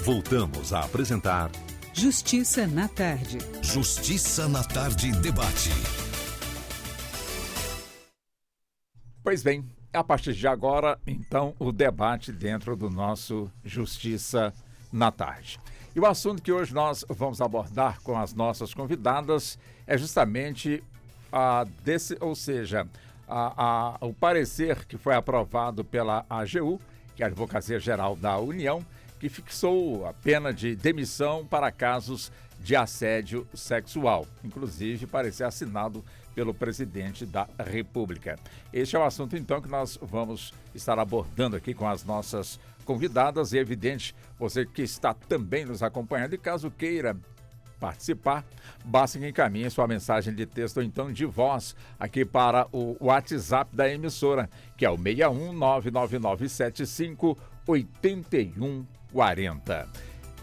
Voltamos a apresentar Justiça na Tarde. Justiça na Tarde Debate. Pois bem, a partir de agora, então, o debate dentro do nosso Justiça na Tarde. E o assunto que hoje nós vamos abordar com as nossas convidadas é justamente o parecer que foi aprovado pela AGU, que é a Advocacia Geral da União, que fixou a pena de demissão para casos de assédio sexual, inclusive parecer assinado pelo presidente da República. Este é o assunto, então, que nós vamos estar abordando aqui com as nossas convidadas. E é evidente, você que está também nos acompanhando, e caso queira participar, basta que encaminhe sua mensagem de texto ou então de voz aqui para o WhatsApp da emissora, que é o 61-99975-8140.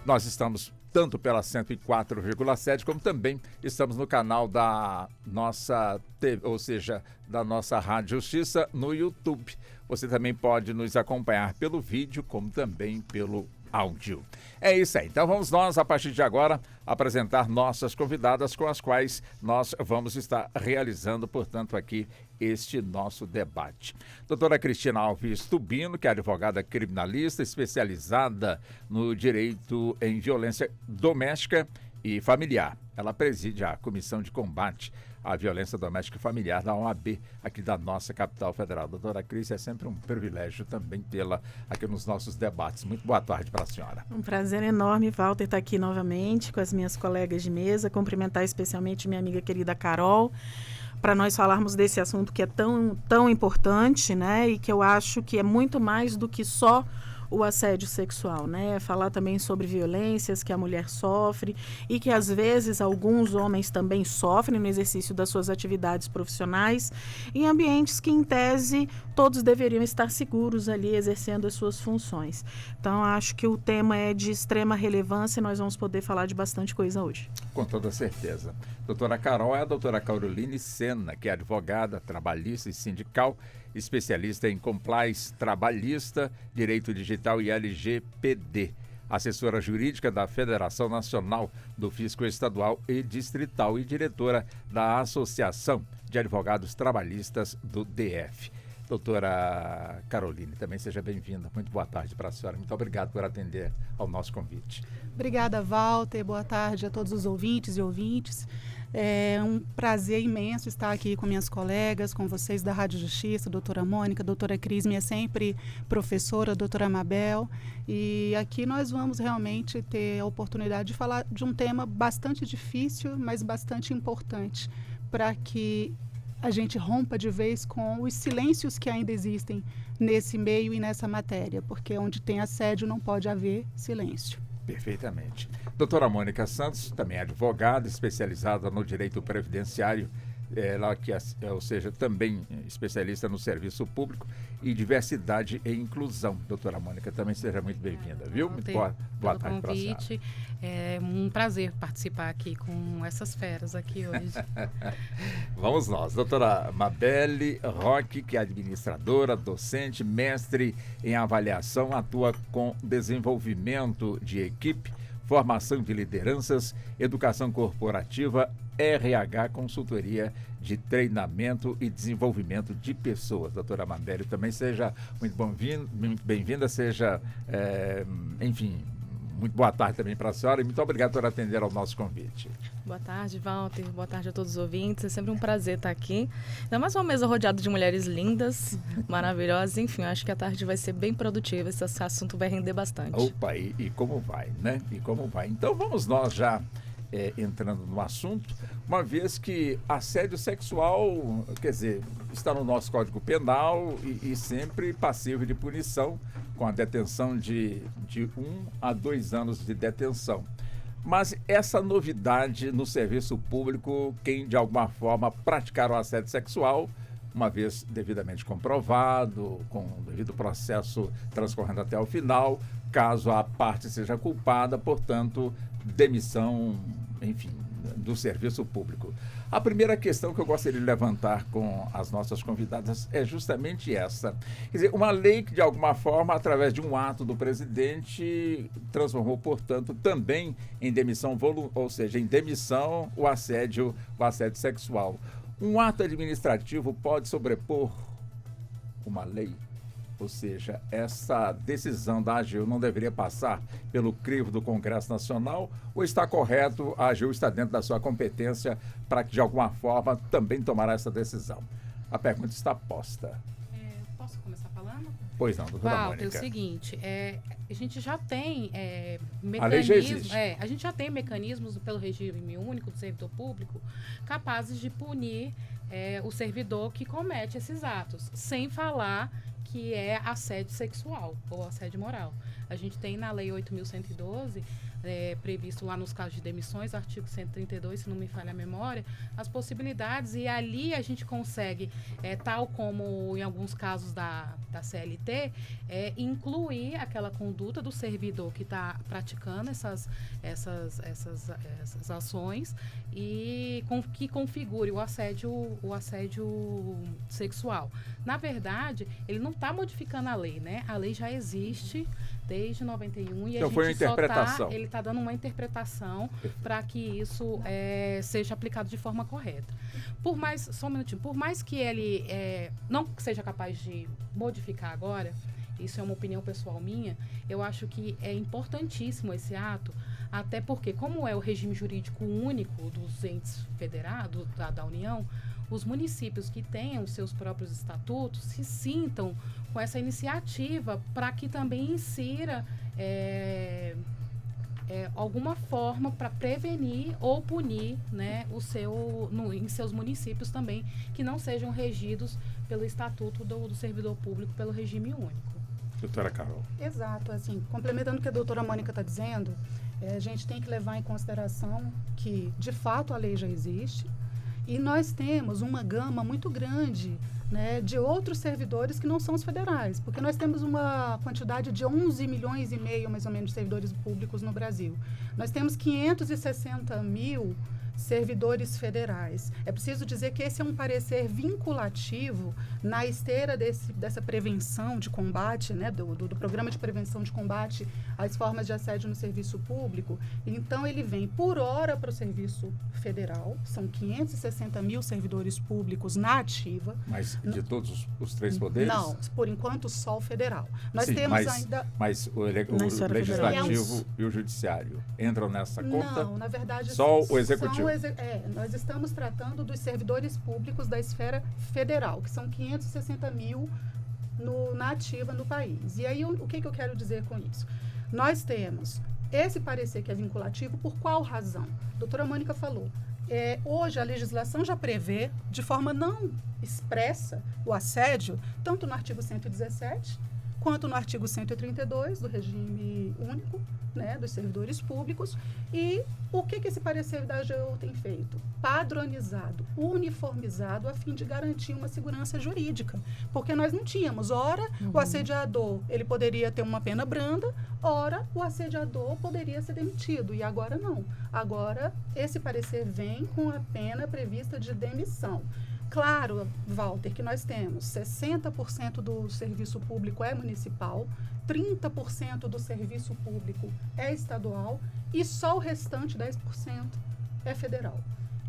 Nós estamos tanto pela 104,7, como também estamos no canal da nossa TV, ou seja, da nossa Rádio Justiça no YouTube. Você também pode nos acompanhar pelo vídeo, como também pelo áudio. É isso aí. Então vamos nós, a partir de agora, apresentar nossas convidadas com as quais nós vamos estar realizando, portanto, aqui este nosso debate. Doutora Cristina Alves Tubino, que é advogada criminalista especializada no direito em violência doméstica e familiar. Ela preside a Comissão de Combate à Violência Doméstica e Familiar da OAB, aqui da nossa capital federal. Doutora Cris, é sempre um privilégio também tê-la aqui nos nossos debates. Muito boa tarde para a senhora. Um prazer enorme, Walter, estar aqui novamente com as minhas colegas de mesa, cumprimentar especialmente minha amiga querida Carol, para nós falarmos desse assunto que é tão importante, né? E que eu acho que é muito mais do que só o assédio sexual, né? Falar também sobre violências que a mulher sofre e que às vezes alguns homens também sofrem no exercício das suas atividades profissionais, em ambientes que, em tese, todos deveriam estar seguros ali exercendo as suas funções. Então, acho que o tema é de extrema relevância e nós vamos poder falar de bastante coisa hoje. Com toda certeza. Doutora Carol é a doutora Caroline Sena, que é advogada trabalhista e sindical, especialista em compliance trabalhista, direito digital e LGPD, assessora jurídica da Federação Nacional do Fisco Estadual e Distrital e diretora da Associação de Advogados Trabalhistas do DF. Doutora Caroline, também seja bem-vinda. Muito boa tarde para a senhora. Muito obrigado por atender ao nosso convite. Obrigada, Walter. Boa tarde a todos os ouvintes e ouvintes. É um prazer imenso estar aqui com minhas colegas, com vocês da Rádio Justiça, doutora Mônica, doutora Cris, minha sempre professora, doutora Mabel. E aqui nós vamos realmente ter a oportunidade de falar de um tema bastante difícil, mas bastante importante, para que a gente rompa de vez com os silêncios que ainda existem nesse meio e nessa matéria, porque onde tem assédio não pode haver silêncio. Perfeitamente. Doutora Mônica Santos, também advogada, especializada no direito previdenciário, ela que, ou seja, também especialista no serviço público e diversidade e inclusão. Doutora Mônica, também seja muito bem-vinda, viu? Muito boa tarde para a senhora. É um prazer participar aqui com essas feras aqui hoje. Vamos nós. Doutora Mabelle Roque, que é administradora, docente, mestre em avaliação, atua com desenvolvimento de equipe, formação de lideranças, educação corporativa, RH, consultoria de treinamento e desenvolvimento de pessoas. Doutora Mabelle, também seja muito bem-vinda, seja, enfim, muito boa tarde também para a senhora e muito obrigado por atender ao nosso convite. Boa tarde, Walter. Boa tarde a todos os ouvintes. É sempre um prazer estar aqui. Ainda mais uma mesa rodeada de mulheres lindas, maravilhosas. Enfim, eu acho que a tarde vai ser bem produtiva. Esse assunto vai render bastante. Opa, e como vai, né? E como vai. Então vamos nós já entrando no assunto, uma vez que assédio sexual, quer dizer, está no nosso Código Penal e sempre passível de punição, com a detenção de 1 a 2 anos de detenção. Mas essa novidade no serviço público, quem de alguma forma praticar o assédio sexual, uma vez devidamente comprovado, com o devido processo transcorrendo até o final, caso a parte seja culpada, portanto, demissão, enfim, do serviço público. A primeira questão que eu gostaria de levantar com as nossas convidadas é justamente essa. Quer dizer, uma lei que, de alguma forma, através de um ato do presidente, transformou, portanto, também em demissão, ou seja, em demissão o assédio sexual. Um ato administrativo pode sobrepor uma lei? Ou seja, essa decisão da AGU não deveria passar pelo crivo do Congresso Nacional, ou está correto, a AGU está dentro da sua competência para que, de alguma forma, também tomará essa decisão? A pergunta está posta. Posso começar falando? Pois não, doutora Walter, Mônica. é o seguinte, a gente já tem mecanismos... A lei já existe. A gente já tem mecanismos pelo regime único do servidor público capazes de punir o servidor que comete esses atos, sem falar que é assédio sexual ou assédio moral. A gente tem na Lei 8.112, previsto lá nos casos de demissões, artigo 132, se não me falha a memória, as possibilidades, e ali a gente consegue, tal como em alguns casos da CLT, incluir aquela conduta do servidor que está praticando essas ações e que configure o assédio sexual. Na verdade, ele não está modificando a lei, né? A lei já existe desde 91 e então, foi uma interpretação. Ele está dando uma interpretação para que isso seja aplicado de forma correta. Só um minutinho, por mais que ele não seja capaz de modificar agora, isso é uma opinião pessoal minha, eu acho que é importantíssimo esse ato, até porque, como é o regime jurídico único dos entes federados, da União, os municípios que tenham os seus próprios estatutos se sintam com essa iniciativa para que também insira alguma forma para prevenir ou punir, né, em seus municípios também, que não sejam regidos pelo estatuto do servidor público, pelo regime único. Doutora Carol. Exato, assim, complementando o que a doutora Mônica está dizendo, a gente tem que levar em consideração que, de fato, a lei já existe e nós temos uma gama muito grande, né, de outros servidores que não são os federais, porque nós temos uma quantidade de 11 milhões e meio, mais ou menos, de servidores públicos no Brasil. Nós temos 560 mil servidores federais. É preciso dizer que esse é um parecer vinculativo na esteira dessa prevenção de combate, né, do programa de prevenção de combate às formas de assédio no serviço público. Então, ele vem por hora para o serviço federal, são 560 mil servidores públicos na ativa. Mas de todos os três poderes? Não, por enquanto só o federal. Nós temos ainda... Mas o legislativo e o judiciário entram nessa conta? Não, na verdade... Só o executivo? Nós estamos tratando dos servidores públicos da esfera federal, que são 560 mil na ativa no país. E aí, o que eu quero dizer com isso? Nós temos esse parecer que é vinculativo, por qual razão? A doutora Mônica falou, hoje a legislação já prevê, de forma não expressa, o assédio, tanto no artigo 117, quanto no artigo 132 do regime único, né, dos servidores públicos. E o que esse parecer da AGU tem feito? Padronizado, uniformizado, a fim de garantir uma segurança jurídica. Porque nós não tínhamos, ora, o assediador, ele poderia ter uma pena branda, ora, o assediador poderia ser demitido. E agora não. Agora, esse parecer vem com a pena prevista de demissão. Claro, Walter, que nós temos 60% do serviço público é municipal, 30% do serviço público é estadual e só o restante, 10%, é federal.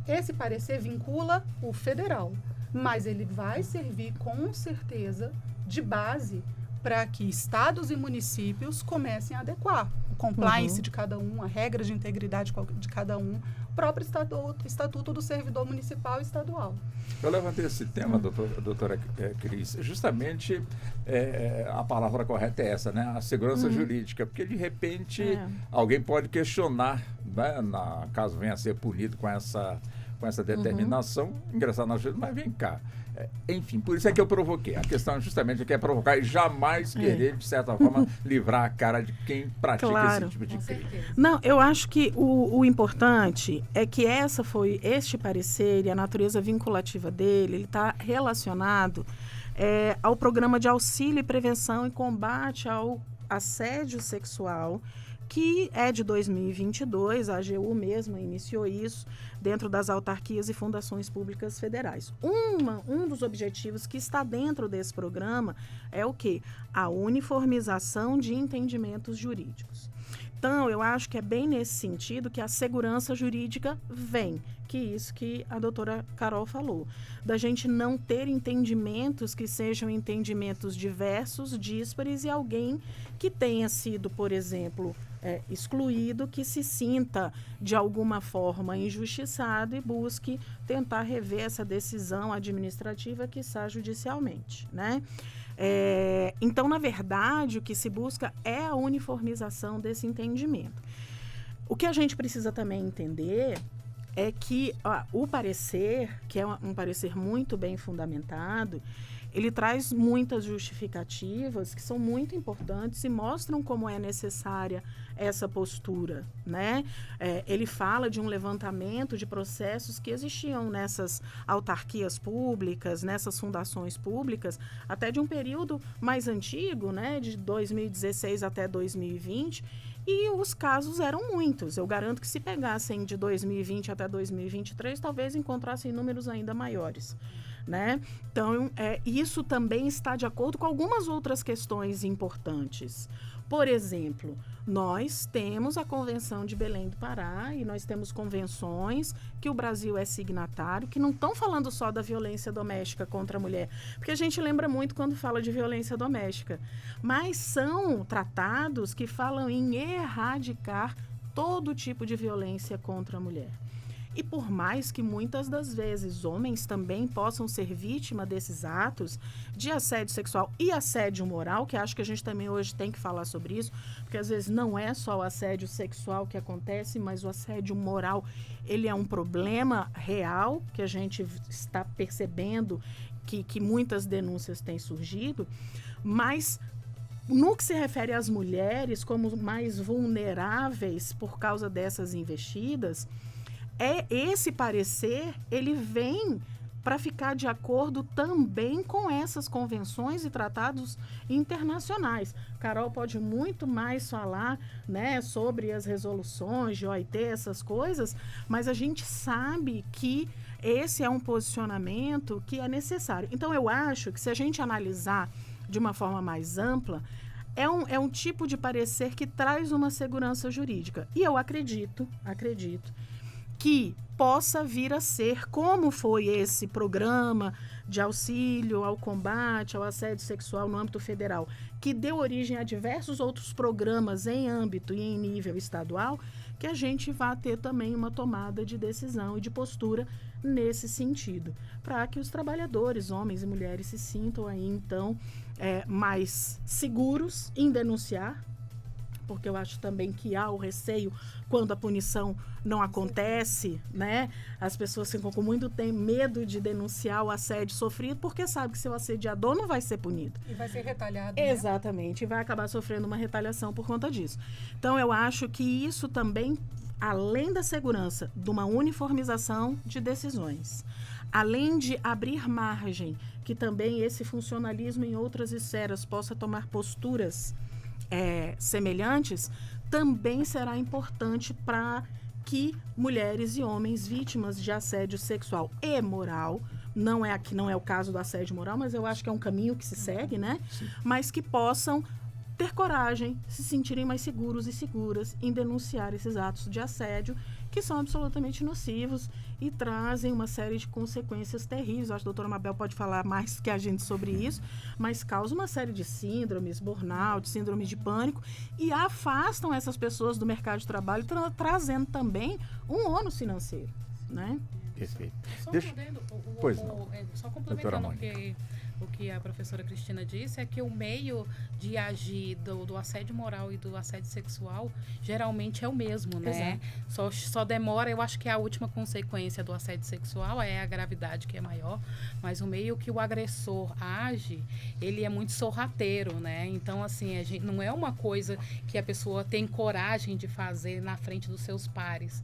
Esse parecer vincula o federal, mas ele vai servir com certeza de base para que estados e municípios comecem a adequar o compliance de cada um, a regra de integridade de cada um, o próprio estatuto do servidor municipal e estadual. Eu levantei esse tema, doutora Cris, justamente a palavra correta é essa, né? A segurança jurídica, porque de repente alguém pode questionar, né? Caso venha a ser punido com essa determinação, ingressar na justiça, mas vem cá. Enfim, por isso é que eu provoquei. A questão justamente é que é provocar e jamais querer, de certa forma, livrar a cara de quem pratica esse tipo de crime. Não, eu acho que o importante é que este parecer e a natureza vinculativa dele, ele está relacionado ao programa de auxílio e prevenção e combate ao assédio sexual que é de 2022, a AGU mesma iniciou isso dentro das autarquias e fundações públicas federais. Um dos objetivos que está dentro desse programa é o quê? A uniformização de entendimentos jurídicos. Então, eu acho que é bem nesse sentido que a segurança jurídica vem, que isso que a doutora Carol falou, da gente não ter entendimentos que sejam entendimentos diversos, díspares, e alguém que tenha sido, por exemplo, excluído, que se sinta de alguma forma injustiçado e busque tentar rever essa decisão administrativa, quiçá judicialmente, né? Então, na verdade, o que se busca é a uniformização desse entendimento. O que a gente precisa também entender é que o parecer, que é um parecer muito bem fundamentado, ele traz muitas justificativas que são muito importantes e mostram como é necessária essa postura, né? Ele fala de um levantamento de processos que existiam nessas autarquias públicas, nessas fundações públicas, até de um período mais antigo, né? De 2016 até 2020, e os casos eram muitos. Eu garanto que se pegassem de 2020 até 2023, talvez encontrassem números ainda maiores, né? Então, isso também está de acordo com algumas outras questões importantes. Por exemplo, nós temos a Convenção de Belém do Pará e nós temos convenções que o Brasil é signatário, que não estão falando só da violência doméstica contra a mulher, porque a gente lembra muito quando fala de violência doméstica, mas são tratados que falam em erradicar todo tipo de violência contra a mulher. E por mais que muitas das vezes homens também possam ser vítima desses atos de assédio sexual e assédio moral, que acho que a gente também hoje tem que falar sobre isso, porque às vezes não é só o assédio sexual que acontece, mas o assédio moral, ele é um problema real que a gente está percebendo que muitas denúncias têm surgido, mas no que se refere às mulheres como mais vulneráveis por causa dessas investidas, esse parecer, ele vem para ficar de acordo também com essas convenções e tratados internacionais. Carol pode muito mais falar, né, sobre as resoluções de OIT, essas coisas, mas a gente sabe que esse é um posicionamento que é necessário. Então, eu acho que se a gente analisar de uma forma mais ampla, é um tipo de parecer que traz uma segurança jurídica. E eu acredito que possa vir a ser, como foi esse programa de auxílio ao combate ao assédio sexual no âmbito federal, que deu origem a diversos outros programas em âmbito e em nível estadual, que a gente vá ter também uma tomada de decisão e de postura nesse sentido, para que os trabalhadores, homens e mulheres, se sintam aí, então, mais seguros em denunciar, porque eu acho também que há o receio quando a punição não acontece, né? As pessoas ficam com muito medo de denunciar o assédio sofrido, porque sabe que seu assediador não vai ser punido. E vai ser retalhado. Exatamente, e vai acabar sofrendo uma retaliação por conta disso. Então, eu acho que isso também, além da segurança, de uma uniformização de decisões, além de abrir margem, que também esse funcionalismo em outras esferas possa tomar posturas semelhantes, também será importante para que mulheres e homens vítimas de assédio sexual e moral, não é o caso do assédio moral, mas eu acho que é um caminho que se segue, né? Sim. Mas que possam ter coragem, se sentirem mais seguros e seguras em denunciar esses atos de assédio, que são absolutamente nocivos e trazem uma série de consequências terríveis. Acho que a doutora Mabel pode falar mais que a gente sobre isso, mas causam uma série de síndromes, burnout, síndromes de pânico, e afastam essas pessoas do mercado de trabalho, trazendo também um ônus financeiro, né? Perfeito. Só complementando o que a professora Cristina disse, é que o meio de agir do assédio moral e do assédio sexual geralmente é o mesmo, né? Só demora, eu acho que a última consequência do assédio sexual é a gravidade, que é maior, mas o meio que o agressor age, ele é muito sorrateiro, né? Então, assim, não é uma coisa que a pessoa tem coragem de fazer na frente dos seus pares.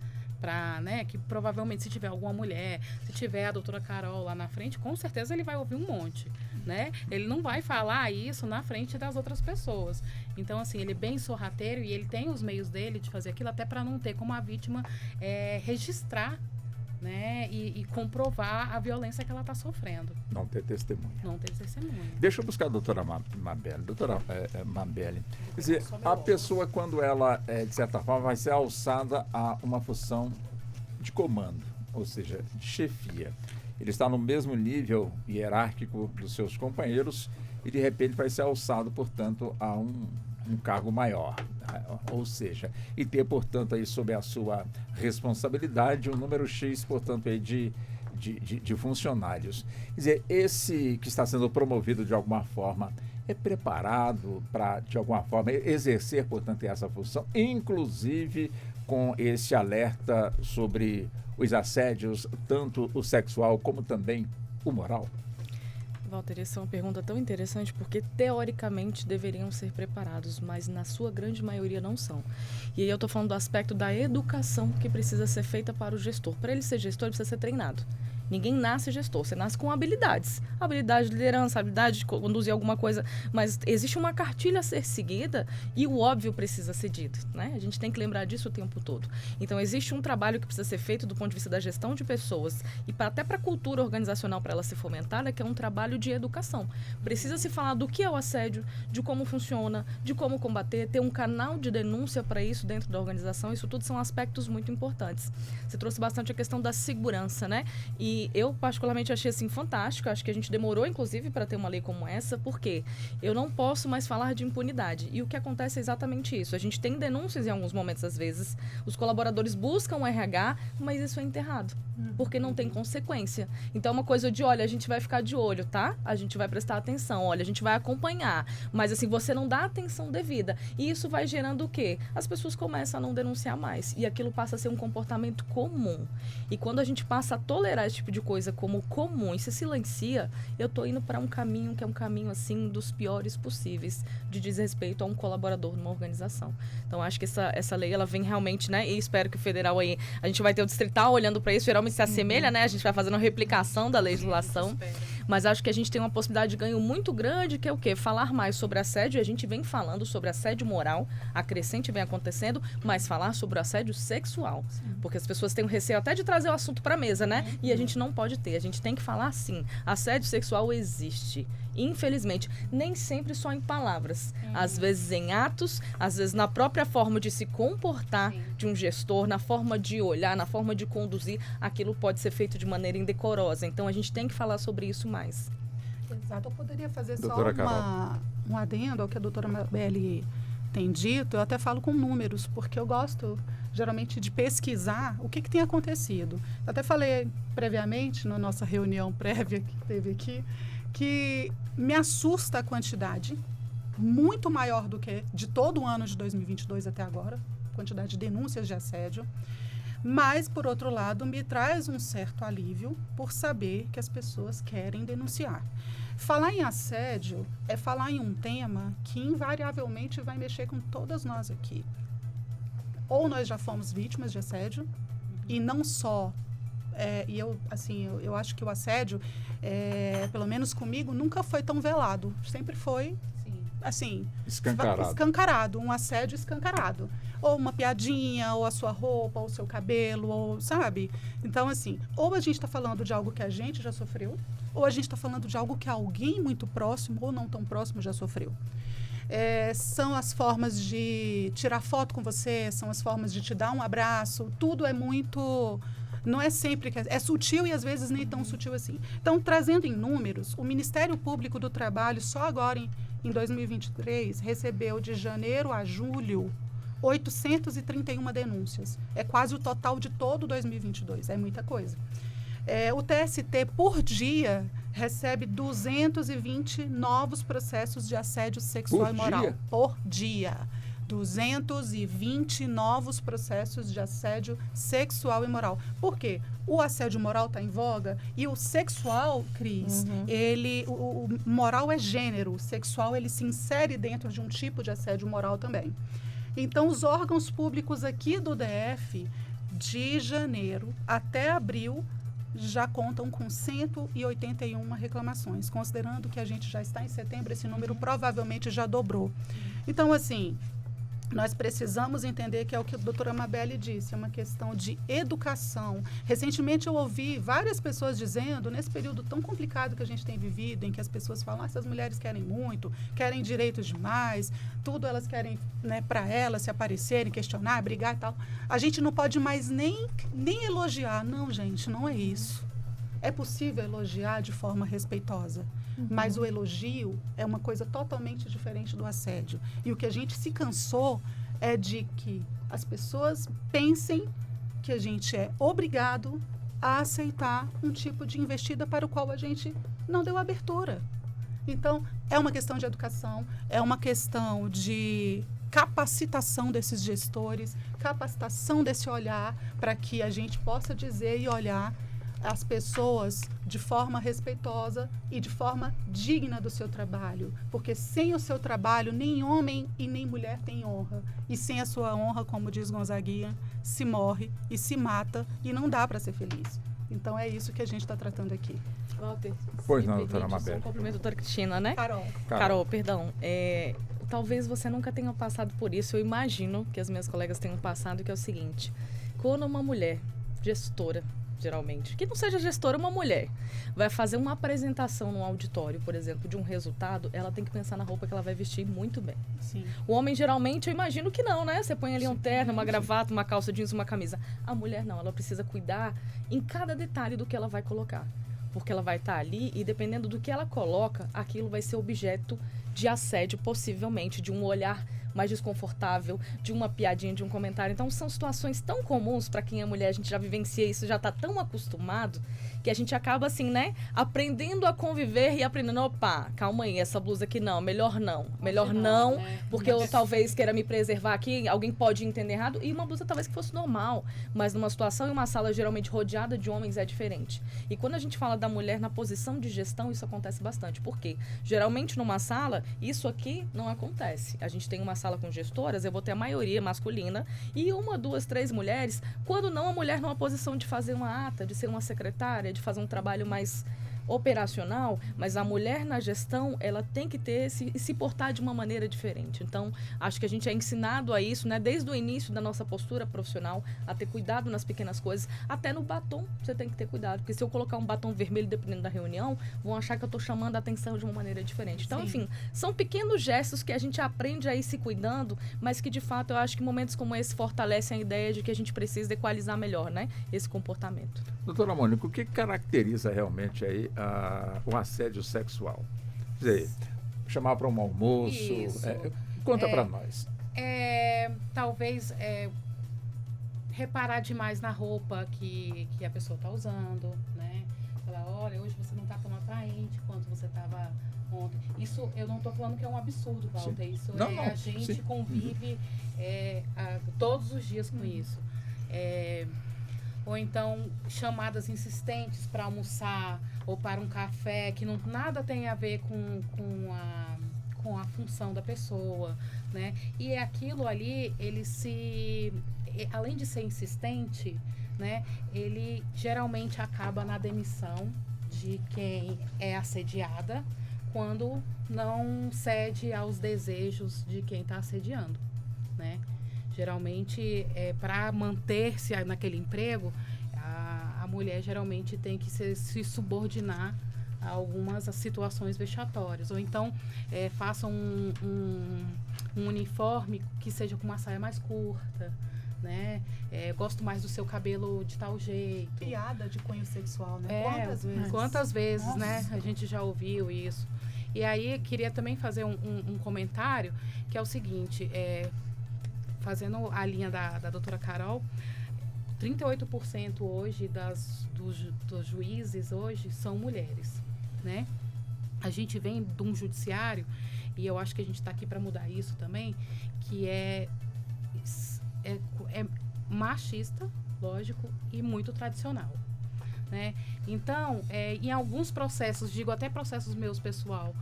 Né, que provavelmente se tiver alguma mulher, se tiver a doutora Carol lá na frente, com certeza ele vai ouvir um monte. né? Ele não vai falar isso na frente das outras pessoas. Então, assim, ele é bem sorrateiro e ele tem os meios dele de fazer aquilo até para não ter como a vítima registrar, né? E comprovar a violência que ela está sofrendo. Não ter testemunha. Não ter testemunha. Deixa eu buscar a doutora Mabelle. Doutora Mabelle, quer dizer, a pessoa, quando ela, de certa forma, vai ser alçada a uma função de comando, ou seja, de chefia. Ele está no mesmo nível hierárquico dos seus companheiros e, de repente, vai ser alçado, portanto, a um cargo maior. Ou seja, e ter, portanto, aí sob a sua responsabilidade um número X, portanto, aí de funcionários. Quer dizer, esse que está sendo promovido de alguma forma é preparado para, de alguma forma, exercer, portanto, essa função, inclusive com esse alerta sobre os assédios, tanto o sexual como também o moral? Walter, essa é uma pergunta tão interessante porque teoricamente deveriam ser preparados, mas na sua grande maioria não são. E aí eu estou falando do aspecto da educação que precisa ser feita para o gestor. Para ele ser gestor, ele precisa ser treinado. Ninguém nasce gestor, você nasce com habilidades. Habilidade de liderança, habilidade de conduzir alguma coisa. Mas existe uma cartilha a ser seguida e o óbvio precisa ser dito, né? A gente tem que lembrar disso o tempo todo. Então, existe um trabalho que precisa ser feito do ponto de vista da gestão de pessoas e até para a cultura organizacional, para ela ser fomentada, que é um trabalho de educação. Precisa se falar do que é o assédio, de como funciona, de como combater, ter um canal de denúncia para isso dentro da organização. Isso tudo são aspectos muito importantes. Você trouxe bastante a questão da segurança, né? E eu, particularmente, achei assim fantástico. Acho que a gente demorou, inclusive, para ter uma lei como essa, porque eu não posso mais falar de impunidade. E o que acontece é exatamente isso. A gente tem denúncias em alguns momentos, às vezes. Os colaboradores buscam o RH, mas isso é enterrado, porque não tem consequência. Então, é uma coisa de, olha, a gente vai ficar de olho, tá? A gente vai prestar atenção, olha, a gente vai acompanhar. Mas, assim, você não dá atenção devida. E isso vai gerando o quê? As pessoas começam a não denunciar mais. E aquilo passa a ser um comportamento comum. E quando a gente passa a tolerar esse tipo de coisa como comum e se silencia, eu tô indo para um caminho que é um caminho, assim, dos piores possíveis de desrespeito a um colaborador numa organização. Então, acho que essa lei, ela vem realmente, né? E espero que o federal aí, a gente vai ter o distrital olhando para isso, geralmente se assemelha, né? A gente vai fazendo uma replicação da legislação. Mas acho que a gente tem uma possibilidade de ganho muito grande, que é o quê? Falar mais sobre assédio. A gente vem falando sobre assédio moral, a crescente vem acontecendo, mas falar sobre o assédio sexual. Porque as pessoas têm um receio até de trazer o assunto para a mesa, né? E a gente não pode ter. A gente tem que falar assim. Assédio sexual existe. Infelizmente, nem sempre só em palavras. Às vezes em atos, às vezes na própria forma de se comportar de um gestor, na forma de olhar, na forma de conduzir, aquilo pode ser feito de maneira indecorosa. Então, a gente tem que falar sobre isso mais. Exato. Eu poderia fazer doutora só um adendo ao que a doutora Mabelle tem dito. Eu até falo com números, porque eu gosto, geralmente, de pesquisar o que tem acontecido. Eu até falei previamente, na nossa reunião prévia que teve aqui, que me assusta a quantidade, muito maior do que de todo o ano de 2022 até agora, quantidade de denúncias de assédio, mas, por outro lado, me traz um certo alívio por saber que as pessoas querem denunciar. Falar em assédio é falar em um tema que invariavelmente vai mexer com todas nós aqui. Ou nós já fomos vítimas de assédio, e não só... e eu acho que o assédio, pelo menos comigo, nunca foi tão velado. Sempre foi, assim... Escancarado. Um assédio escancarado. Ou uma piadinha, ou a sua roupa, ou o seu cabelo, ou, sabe? Então, assim, ou a gente está falando de algo que a gente já sofreu, ou a gente está falando de algo que alguém muito próximo, ou não tão próximo, já sofreu. São as formas de tirar foto com você, são as formas de te dar um abraço, tudo é muito... Não é sempre que é sutil e às vezes nem tão sutil assim. Então, trazendo em números, o Ministério Público do Trabalho, só agora em 2023, recebeu de janeiro a julho 831 denúncias. É quase o total de todo 2022, é muita coisa. O TST, por dia, recebe 220 novos processos de assédio sexual e moral. Por dia. 220 novos processos de assédio sexual e moral. Por quê? O assédio moral está em voga e o sexual, Cris, o moral é gênero, o sexual ele se insere dentro de um tipo de assédio moral também. Então, os órgãos públicos aqui do DF, de janeiro até abril, já contam com 181 reclamações. Considerando que a gente já está em setembro, esse número provavelmente já dobrou. Então, assim, nós precisamos entender que é o que a doutora Amabile disse, é uma questão de educação. Recentemente eu ouvi várias pessoas dizendo, nesse período tão complicado que a gente tem vivido, em que as pessoas falam, essas mulheres querem muito, querem direitos demais, tudo elas querem, né, para elas se aparecerem, questionar, brigar e tal. A gente não pode mais nem elogiar. Não, gente, não é isso. É possível elogiar de forma respeitosa. Mas o elogio é uma coisa totalmente diferente do assédio. E o que a gente se cansou é de que as pessoas pensem que a gente é obrigado a aceitar um tipo de investida para o qual a gente não deu abertura. Então, é uma questão de educação, é uma questão de capacitação desses gestores, capacitação desse olhar para que a gente possa dizer e olhar as pessoas de forma respeitosa e de forma digna do seu trabalho. Porque sem o seu trabalho, nem homem e nem mulher tem honra. E sem a sua honra, como diz Gonzaguinha, se morre e se mata e não dá para ser feliz. Então é isso que a gente está tratando aqui. Walter, Pois não, doutora Amabile. Um cumprimento, doutora Cristina, né? Carol, perdão. Talvez você nunca tenha passado por isso. Eu imagino que as minhas colegas tenham passado, que é o seguinte. Quando uma mulher gestora, geralmente, que não seja gestora, uma mulher, vai fazer uma apresentação no auditório, por exemplo, de um resultado, ela tem que pensar na roupa que ela vai vestir muito bem. sim. O homem, geralmente, eu imagino que não, né? Você põe ali um terno, uma gravata, uma calça jeans, uma camisa. A mulher não, ela precisa cuidar em cada detalhe do que ela vai colocar. Porque ela vai estar ali e, dependendo do que ela coloca, aquilo vai ser objeto de assédio, possivelmente, de um olhar mais desconfortável, de uma piadinha, de um comentário. Então, são situações tão comuns para quem é mulher, a gente já vivencia isso, já está tão acostumado, que a gente acaba assim, né, aprendendo a conviver e aprendendo, opa, calma aí, essa blusa aqui não, melhor não, porque eu talvez queira me preservar aqui, alguém pode entender errado, e uma blusa talvez que fosse normal, mas numa situação em uma sala geralmente rodeada de homens é diferente. E quando a gente fala da mulher na posição de gestão, isso acontece bastante. Por quê? Geralmente numa sala, isso aqui não acontece. A gente tem uma sala com gestoras, eu vou ter a maioria masculina e 1, 2, 3 mulheres, quando não a mulher numa posição de fazer uma ata, de ser uma secretária, de fazer um trabalho mais operacional, mas a mulher na gestão, ela tem que ter se portar de uma maneira diferente. Então, acho que a gente é ensinado a isso, né, desde o início da nossa postura profissional, a ter cuidado nas pequenas coisas, até no batom você tem que ter cuidado, porque se eu colocar um batom vermelho dependendo da reunião, vão achar que eu estou chamando a atenção de uma maneira diferente. Então, enfim, são pequenos gestos que a gente aprende a ir se cuidando, mas que de fato eu acho que momentos como esse fortalecem a ideia de que a gente precisa equalizar melhor, né, esse comportamento. Doutora Mônica, o que caracteriza realmente aí o assédio sexual? Quer dizer, chamar para um almoço, conta para nós. Talvez reparar demais na roupa que a pessoa está usando, né? Falar, olha, hoje você não está tão atraente quanto você estava ontem. Isso eu não estou falando que é um absurdo, Walter. Sim. Isso a gente convive todos os dias com isso. Ou então chamadas insistentes para almoçar ou para um café que nada tem a ver com a função da pessoa, né? E aquilo ali, além de ser insistente, né, ele geralmente acaba na demissão de quem é assediada quando não cede aos desejos de quem está assediando, né? Geralmente, para manter-se naquele emprego, a mulher geralmente tem que se subordinar a algumas situações vexatórias. Ou então, faça um uniforme que seja com uma saia mais curta, né? Gosto mais do seu cabelo de tal jeito. Piada de cunho sexual, né? Quantas vezes, né? A gente já ouviu isso. E aí, queria também fazer um comentário, que é o seguinte... fazendo a linha da doutora Carol, 38% hoje dos juízes hoje são mulheres, né? A gente vem de um judiciário, e eu acho que a gente está aqui para mudar isso também, que é machista, lógico, e muito tradicional, né? Então, em alguns processos, digo até processos meus pessoal,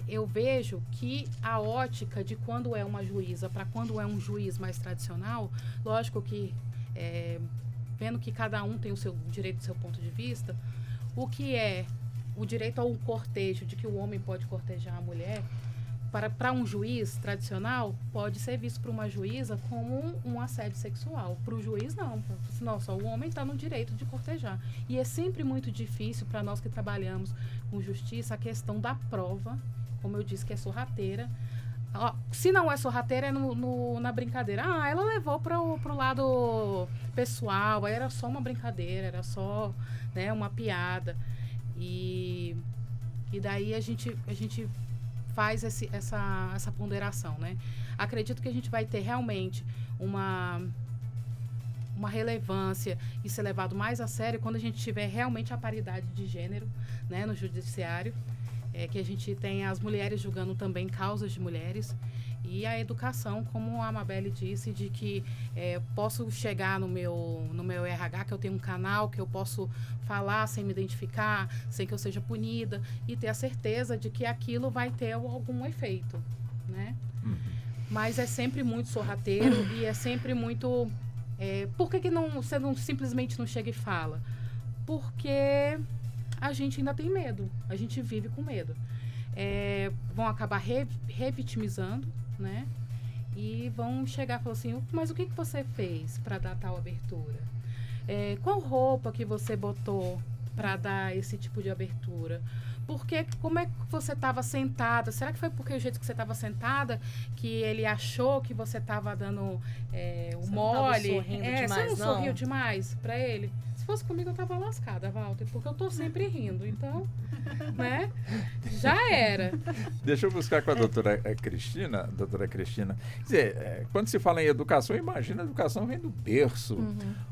eu vejo que a ótica de quando é uma juíza para quando é um juiz mais tradicional, lógico que vendo que cada um tem o seu direito, do seu ponto de vista, o que é o direito ao cortejo, de que o homem pode cortejar a mulher, para um juiz tradicional, pode ser visto por uma juíza como um assédio sexual. Para o juiz, não. Nossa, o homem está no direito de cortejar. E é sempre muito difícil para nós que trabalhamos com justiça a questão da prova, como eu disse, que é sorrateira. Se não é sorrateira, é na brincadeira. Ela levou para o lado pessoal, era só uma brincadeira, era só, né, uma piada. E daí a gente faz essa ponderação, né? Acredito que a gente vai ter realmente uma relevância e ser levado mais a sério quando a gente tiver realmente a paridade de gênero, né, no judiciário, que a gente tem as mulheres julgando também causas de mulheres, e a educação, como a Amabile disse, de que posso chegar no meu RH, que eu tenho um canal, que eu posso falar sem me identificar, sem que eu seja punida, e ter a certeza de que aquilo vai ter algum efeito, né? Mas é sempre muito sorrateiro e é sempre muito... por que você não simplesmente não chega e fala? Porque a gente ainda tem medo, a gente vive com medo. Vão acabar revitimizando, né? E vão chegar e falar assim, mas o que você fez para dar tal abertura? Qual roupa que você botou para dar esse tipo de abertura? Porque como é que você estava sentada? Será que foi porque o jeito que você estava sentada que ele achou que você estava dando o mole? Você não sorriu demais para ele? Se fosse comigo, eu tava lascada, Walter, porque eu tô sempre rindo, então, né? Já era. Deixa eu buscar com a doutora Cristina. Quer dizer, quando se fala em educação, imagina a educação vem do berço.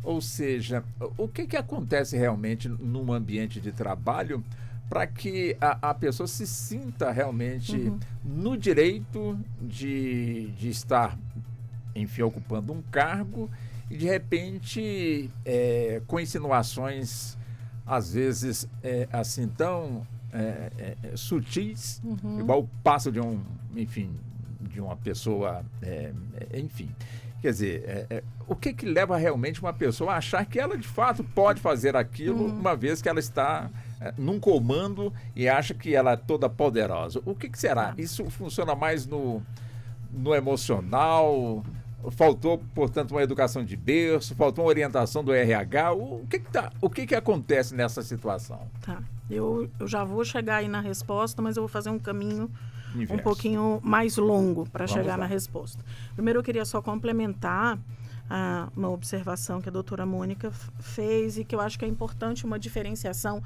Ou seja, o que acontece realmente num ambiente de trabalho para que a pessoa se sinta realmente no direito de estar, enfim, ocupando um cargo e, de repente, com insinuações, às vezes, assim, tão sutis, igual o passo de de uma pessoa, enfim. Quer dizer, o que leva realmente uma pessoa a achar que ela, de fato, pode fazer aquilo, uma vez que ela está num comando e acha que ela é toda poderosa? O que será? Isso funciona mais no emocional? Faltou, portanto, uma educação de berço? Faltou uma orientação do RH? O que acontece nessa situação? Tá. Eu já vou chegar aí na resposta, mas eu vou fazer um caminho Inverso. Um pouquinho mais longo para chegar na resposta. Primeiro, eu queria só complementar uma observação que a doutora Mônica fez e que eu acho que é importante uma diferenciação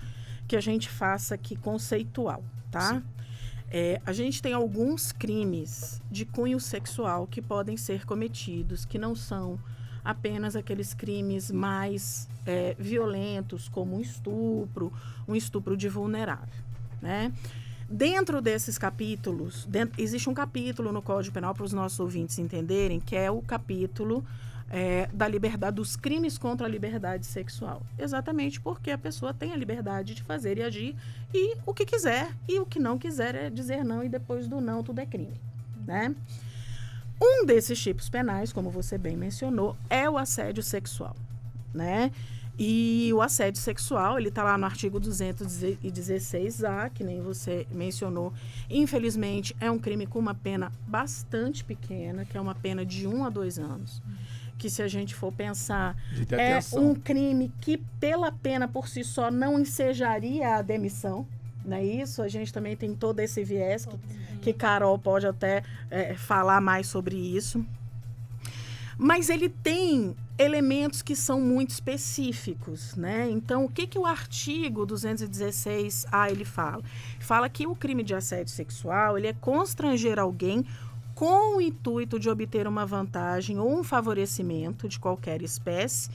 que a gente faça aqui conceitual, tá? A gente tem alguns crimes de cunho sexual que podem ser cometidos, que não são apenas aqueles crimes mais violentos, como um estupro de vulnerável, né? Dentro desses capítulos, existe um capítulo no Código Penal, para os nossos ouvintes entenderem, que é o capítulo da liberdade, dos crimes contra a liberdade sexual. Exatamente porque a pessoa tem a liberdade de fazer e agir e o que quiser, e o que não quiser é dizer não, e depois do não tudo é crime, né? Um desses tipos penais, como você bem mencionou, é o assédio sexual, né? E o assédio sexual, ele está lá no artigo 216A, que nem você mencionou. Infelizmente, é um crime com uma pena bastante pequena, que é uma pena de 1 a 2 anos. Que, se a gente for pensar, é um crime que, pela pena por si só, não ensejaria a demissão. Não é isso? A gente também tem todo esse viés, que Carol pode até falar mais sobre isso. Mas ele tem elementos que são muito específicos, né? Então, o que o artigo 216A ele fala? Fala que o crime de assédio sexual, ele é constranger alguém com o intuito de obter uma vantagem ou um favorecimento de qualquer espécie,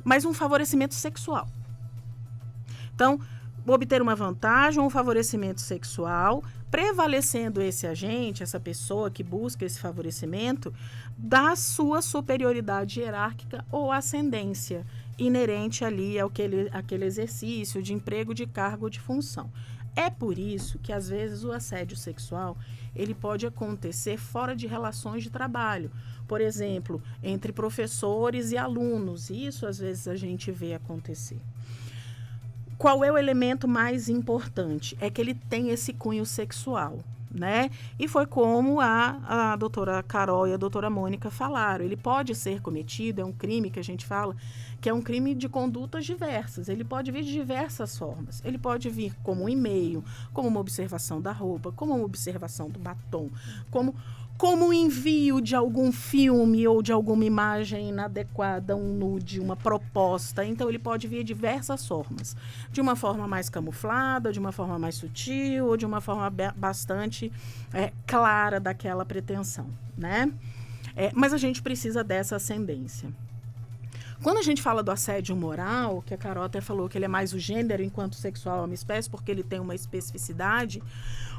mas um favorecimento sexual. Então, obter uma vantagem ou um favorecimento sexual, prevalecendo esse agente, essa pessoa que busca esse favorecimento, da sua superioridade hierárquica ou ascendência inerente ali àquele exercício de emprego, de cargo, de função. É por isso que, às vezes, o assédio sexual ele pode acontecer fora de relações de trabalho. Por exemplo, entre professores e alunos. Isso, às vezes, a gente vê acontecer. Qual é o elemento mais importante? É que ele tem esse cunho sexual, né? E foi como a doutora Carol e a doutora Mônica falaram. Ele pode ser cometido, é um crime que a gente fala, que é um crime de condutas diversas. Ele pode vir de diversas formas. Ele pode vir como um e-mail, como uma observação da roupa, como uma observação do batom, como o envio de algum filme ou de alguma imagem inadequada, um nude, uma proposta. Então, ele pode vir de diversas formas. De uma forma mais camuflada, de uma forma mais sutil, ou de uma forma bastante clara daquela pretensão, né? Mas a gente precisa dessa ascendência. Quando a gente fala do assédio moral, que a Carol até falou que ele é mais o gênero enquanto sexual é uma espécie, porque ele tem uma especificidade,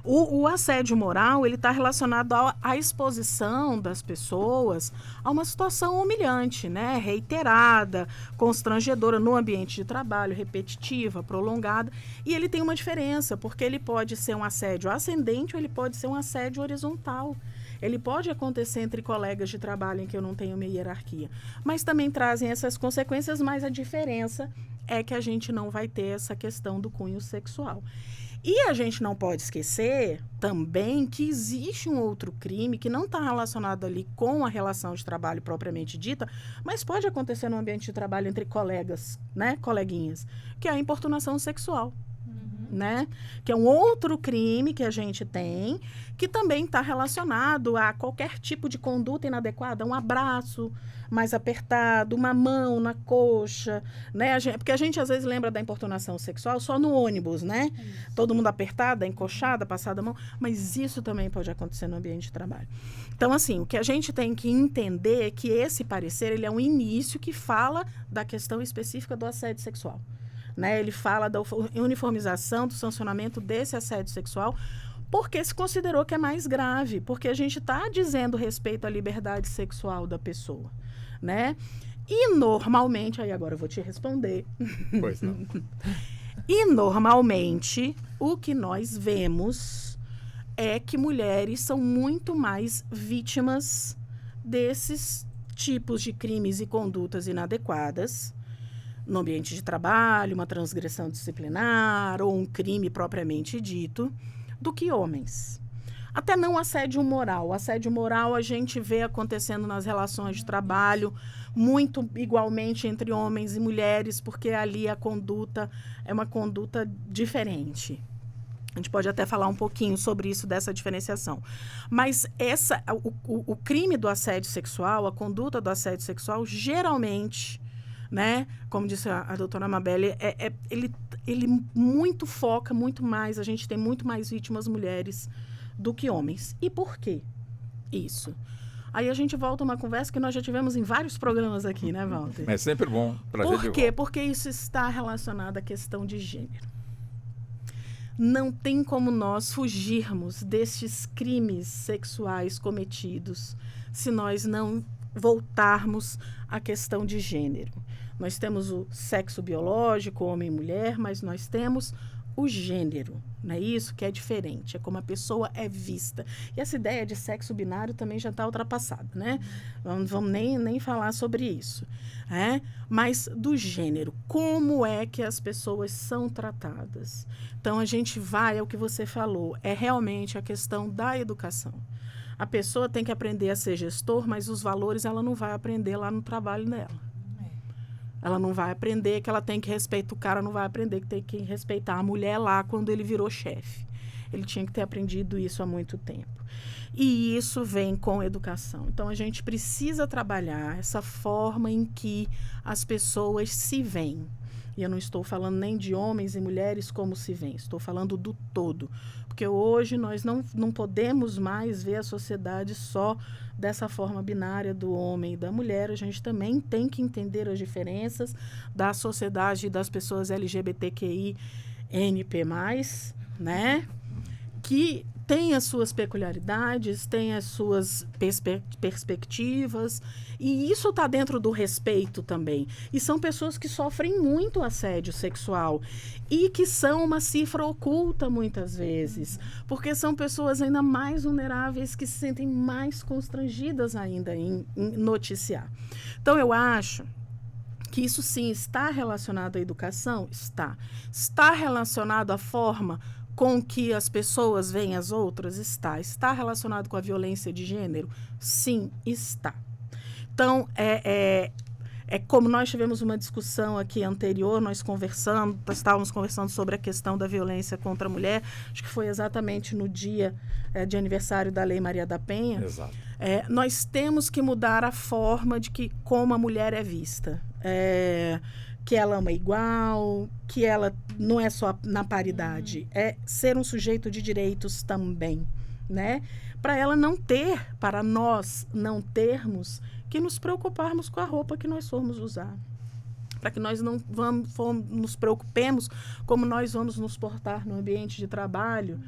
o assédio moral ele está relacionado à exposição das pessoas a uma situação humilhante, né? Reiterada, constrangedora no ambiente de trabalho, repetitiva, prolongada. E ele tem uma diferença, porque ele pode ser um assédio ascendente ou ele pode ser um assédio horizontal. Ele pode acontecer entre colegas de trabalho em que eu não tenho uma hierarquia, mas também trazem essas consequências, mas a diferença é que a gente não vai ter essa questão do cunho sexual. E a gente não pode esquecer também que existe um outro crime que não está relacionado ali com a relação de trabalho propriamente dita, mas pode acontecer no ambiente de trabalho entre colegas, né, coleguinhas, que é a importunação sexual. Né? Que é um outro crime que a gente tem, que também está relacionado a qualquer tipo de conduta inadequada, um abraço mais apertado, uma mão na coxa, né? Porque a gente às vezes lembra da importunação sexual só no ônibus, né? Isso. Todo mundo apertado, encoxada, passada a mão, mas isso também pode acontecer no ambiente de trabalho. Então, assim, o que a gente tem que entender é que esse parecer, ele é um início que fala da questão específica do assédio sexual. Né, ele fala da uniformização, do sancionamento desse assédio sexual, porque se considerou que é mais grave, porque a gente está dizendo respeito à liberdade sexual da pessoa, né? E normalmente, aí agora eu vou te responder. Pois não. E normalmente, o que nós vemos é que mulheres são muito mais vítimas desses tipos de crimes e condutas inadequadas, no ambiente de trabalho, uma transgressão disciplinar ou um crime propriamente dito, do que homens. Até não assédio moral. O assédio moral a gente vê acontecendo nas relações de trabalho, muito igualmente entre homens e mulheres, porque ali a conduta é uma conduta diferente. A gente pode até falar um pouquinho sobre isso, dessa diferenciação. Mas o crime do assédio sexual, a conduta do assédio sexual, geralmente, né? Como disse a doutora Amabelle, ele muito foca muito mais, a gente tem muito mais vítimas mulheres do que homens. E por quê isso? Aí a gente volta a uma conversa que nós já tivemos em vários programas aqui, né, Walter? É sempre bom trazer de volta. Por quê? Porque isso está relacionado à questão de gênero. Não tem como nós fugirmos destes crimes sexuais cometidos se nós não voltarmos à questão de gênero. Nós temos o sexo biológico, homem e mulher, mas nós temos o gênero, não é isso? Que é diferente, é como a pessoa é vista. E essa ideia de sexo binário também já está ultrapassada, né? Não vamos nem falar sobre isso. Mas do gênero, como é que as pessoas são tratadas? Então, a gente vai, é o que você falou, é realmente a questão da educação. A pessoa tem que aprender a ser gestor, mas os valores ela não vai aprender lá no trabalho dela. Ela não vai aprender que ela tem que respeitar, o cara não vai aprender que tem que respeitar a mulher lá quando ele virou chefe. Ele tinha que ter aprendido isso há muito tempo. E isso vem com educação. Então, a gente precisa trabalhar essa forma em que as pessoas se veem. E eu não estou falando nem de homens e mulheres como se veem, estou falando do todo. Porque hoje nós não podemos mais ver a sociedade só dessa forma binária do homem e da mulher. A gente também tem que entender as diferenças da sociedade e das pessoas LGBTQI, NP+, né? Que tem as suas peculiaridades, tem as suas perspectivas, e isso está dentro do respeito também. E são pessoas que sofrem muito assédio sexual e que são uma cifra oculta muitas vezes, porque são pessoas ainda mais vulneráveis que se sentem mais constrangidas ainda em noticiar. Então, eu acho que isso sim está relacionado à educação? Está. Está relacionado à forma com que as pessoas veem as outras? Está. Está relacionado com a violência de gênero? Sim, está. Então, é como nós tivemos uma discussão aqui anterior, nós estávamos conversando sobre a questão da violência contra a mulher, acho que foi exatamente no dia de aniversário da Lei Maria da Penha. Exato. Nós temos que mudar a forma de como a mulher é vista. Que ela ama igual, que ela não é só na paridade, é ser um sujeito de direitos também, né? Para nós não termos que nos preocuparmos com a roupa que nós formos usar. Para que nós não nos preocupemos como nós vamos nos portar no ambiente de trabalho,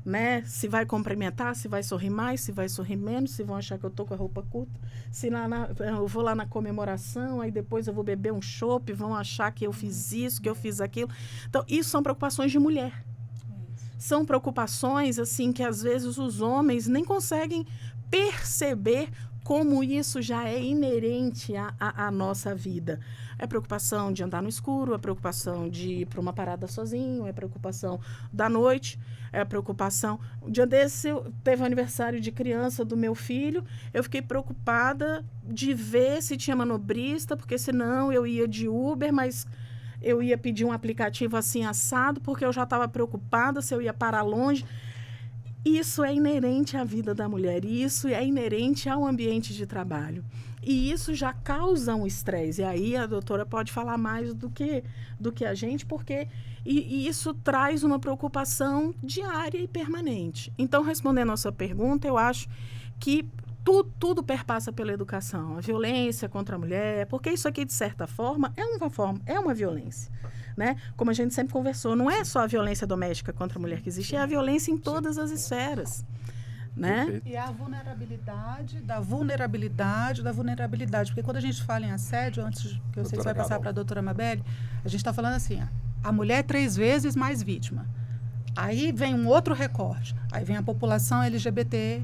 né? Se vai cumprimentar, se vai sorrir mais, se vai sorrir menos, se vão achar que eu tô com a roupa curta, se eu vou lá na comemoração, aí depois eu vou beber um chopp, vão achar que eu fiz isso, que eu fiz aquilo. Então, isso são preocupações de mulher. São preocupações, assim, que às vezes os homens nem conseguem perceber como isso já é inerente à nossa vida. É preocupação de andar no escuro, é preocupação de ir para uma parada sozinho, é preocupação da noite, é preocupação... Um dia desse, teve o aniversário de criança do meu filho, eu fiquei preocupada de ver se tinha manobrista, porque senão eu ia de Uber, mas eu ia pedir um aplicativo assim assado, porque eu já estava preocupada se eu ia parar longe. Isso é inerente à vida da mulher, isso é inerente ao ambiente de trabalho. E isso já causa um estresse. E aí a doutora pode falar mais do que a gente, porque e isso traz uma preocupação diária e permanente. Então, respondendo a sua pergunta, eu acho que tudo perpassa pela educação. A violência contra a mulher, porque isso aqui, de certa forma, é uma violência. Né? Como a gente sempre conversou, não é só a violência doméstica contra a mulher que existe, é a violência em todas as esferas. Né? E a vulnerabilidade da vulnerabilidade. Porque quando a gente fala em assédio, antes que eu sei que você vai passar para a doutora Mabelle, a gente está falando assim, a mulher é 3 vezes mais vítima. Aí vem um outro recorte. Aí vem a população LGBT,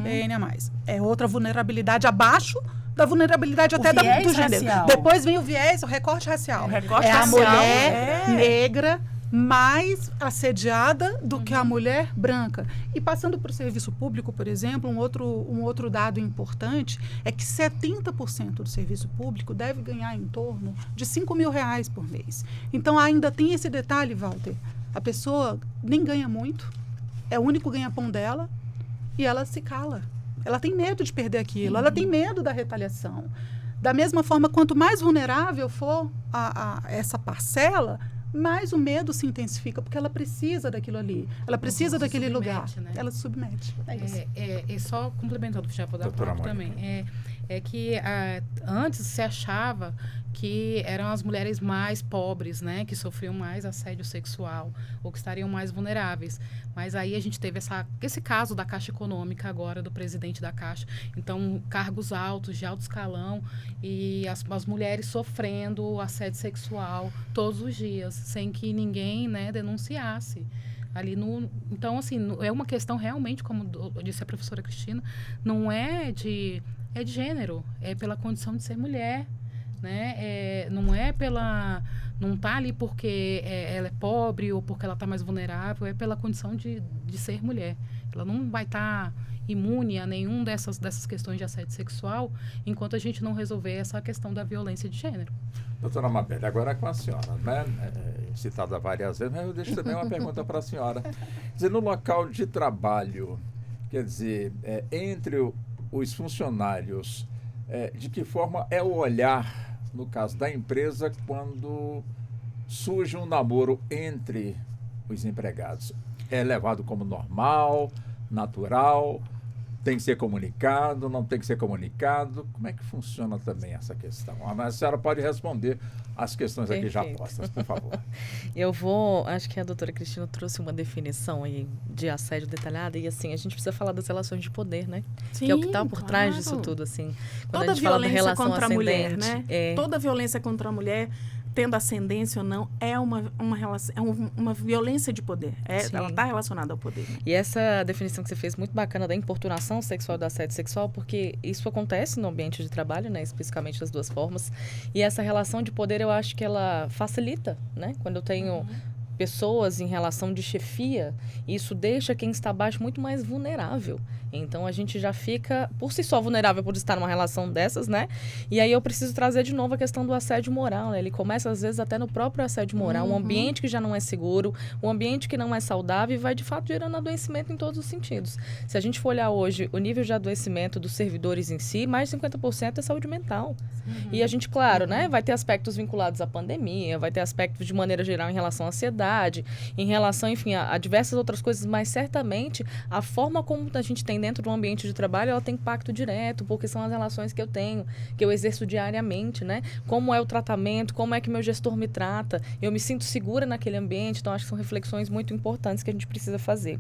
PNA+. É outra vulnerabilidade abaixo da vulnerabilidade até do gênero. Racial. Depois vem o recorte racial. A mulher negra mais assediada do que a mulher branca. E passando para o serviço público, por exemplo, um outro dado importante é que 70% do serviço público deve ganhar em torno de R$5 mil por mês. Então, ainda tem esse detalhe, Walter. A pessoa nem ganha muito, é o único ganha-pão dela, e ela se cala. Ela tem medo de perder aquilo, ela tem medo da retaliação. Da mesma forma, quanto mais vulnerável for essa parcela, mais o medo se intensifica, porque ela precisa daquilo ali, ela precisa daquele lugar. Né? Ela se submete. E só complementando, já para dar papo também, é que antes se achava que eram as mulheres mais pobres, né, que sofriam mais assédio sexual ou que estariam mais vulneráveis. Mas aí a gente teve esse caso da Caixa Econômica agora, do presidente da Caixa. Então, cargos altos, de alto escalão, e as mulheres sofrendo assédio sexual todos os dias, sem que ninguém, né, denunciasse. Então, assim, é uma questão realmente, como disse a professora Cristina, não é de gênero, é pela condição de ser mulher. Né? Não está ali porque ela é pobre ou porque ela está mais vulnerável, é pela condição de ser mulher. Ela não vai estar imune a nenhum dessas questões de assédio sexual enquanto a gente não resolver essa questão da violência de gênero. Doutora Mabelle, agora é com a senhora, né? Citada várias vezes, mas eu deixo também uma pergunta para a senhora. Quer dizer, no local de trabalho, quer dizer, entre os funcionários, de que forma é o olhar, no caso da empresa, quando surge um namoro entre os empregados? É levado como normal, natural? tem que ser comunicado, não tem que ser comunicado? Como é que funciona também essa questão? A senhora pode responder as questões aqui já postas, por favor. Acho que a doutora Cristina trouxe uma definição aí de assédio detalhada e assim, a gente precisa falar das relações de poder, né? Sim, que é o que está por trás claro. disso tudo, assim. Quando Toda a gente fala da violência relação contra a mulher, ascendente, né? Toda violência contra a mulher, tendo ascendência ou não, é uma violência de poder. Ela está relacionada ao poder. Né? E essa definição que você fez muito bacana da importunação sexual, do assédio sexual, porque isso acontece no ambiente de trabalho, né? Especificamente das duas formas. E essa relação de poder, eu acho que ela facilita, né? Quando eu tenho pessoas em relação de chefia, isso deixa quem está abaixo muito mais vulnerável. Então, a gente já fica, por si só, vulnerável por estar numa relação dessas, né? E aí eu preciso trazer de novo a questão do assédio moral, né? Ele começa, às vezes, até no próprio assédio moral. Um ambiente que já não é seguro, um ambiente que não é saudável e vai, de fato, gerando adoecimento em todos os sentidos. Se a gente for olhar hoje o nível de adoecimento dos servidores em si, mais de 50% é saúde mental. E a gente, claro, né? Vai ter aspectos vinculados à pandemia, vai ter aspectos de maneira geral em relação à ansiedade, em relação, enfim, a diversas outras coisas, mas certamente a forma como a gente tem dentro do ambiente de trabalho, ela tem impacto direto, porque são as relações que eu tenho, que eu exerço diariamente, né? Como é o tratamento, como é que meu gestor me trata, eu me sinto segura naquele ambiente, então acho que são reflexões muito importantes que a gente precisa fazer.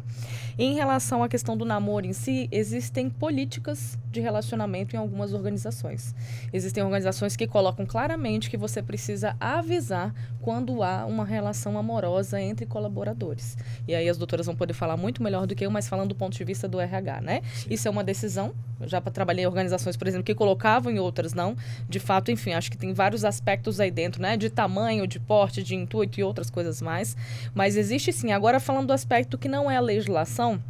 E em relação à questão do namoro em si, existem políticas de relacionamento em algumas organizações. Existem organizações que colocam claramente que você precisa avisar quando há uma relação amorosa entre colaboradores. E aí as doutoras vão poder falar muito melhor do que eu, mas falando do ponto de vista do RH, né? Sim. Isso é uma decisão. Eu já trabalhei em organizações, por exemplo, que colocavam e outras não. De fato, enfim, acho que tem vários aspectos aí dentro, né? De tamanho, de porte, de intuito e outras coisas mais. Mas existe sim. Agora, falando do aspecto que não é a legislação,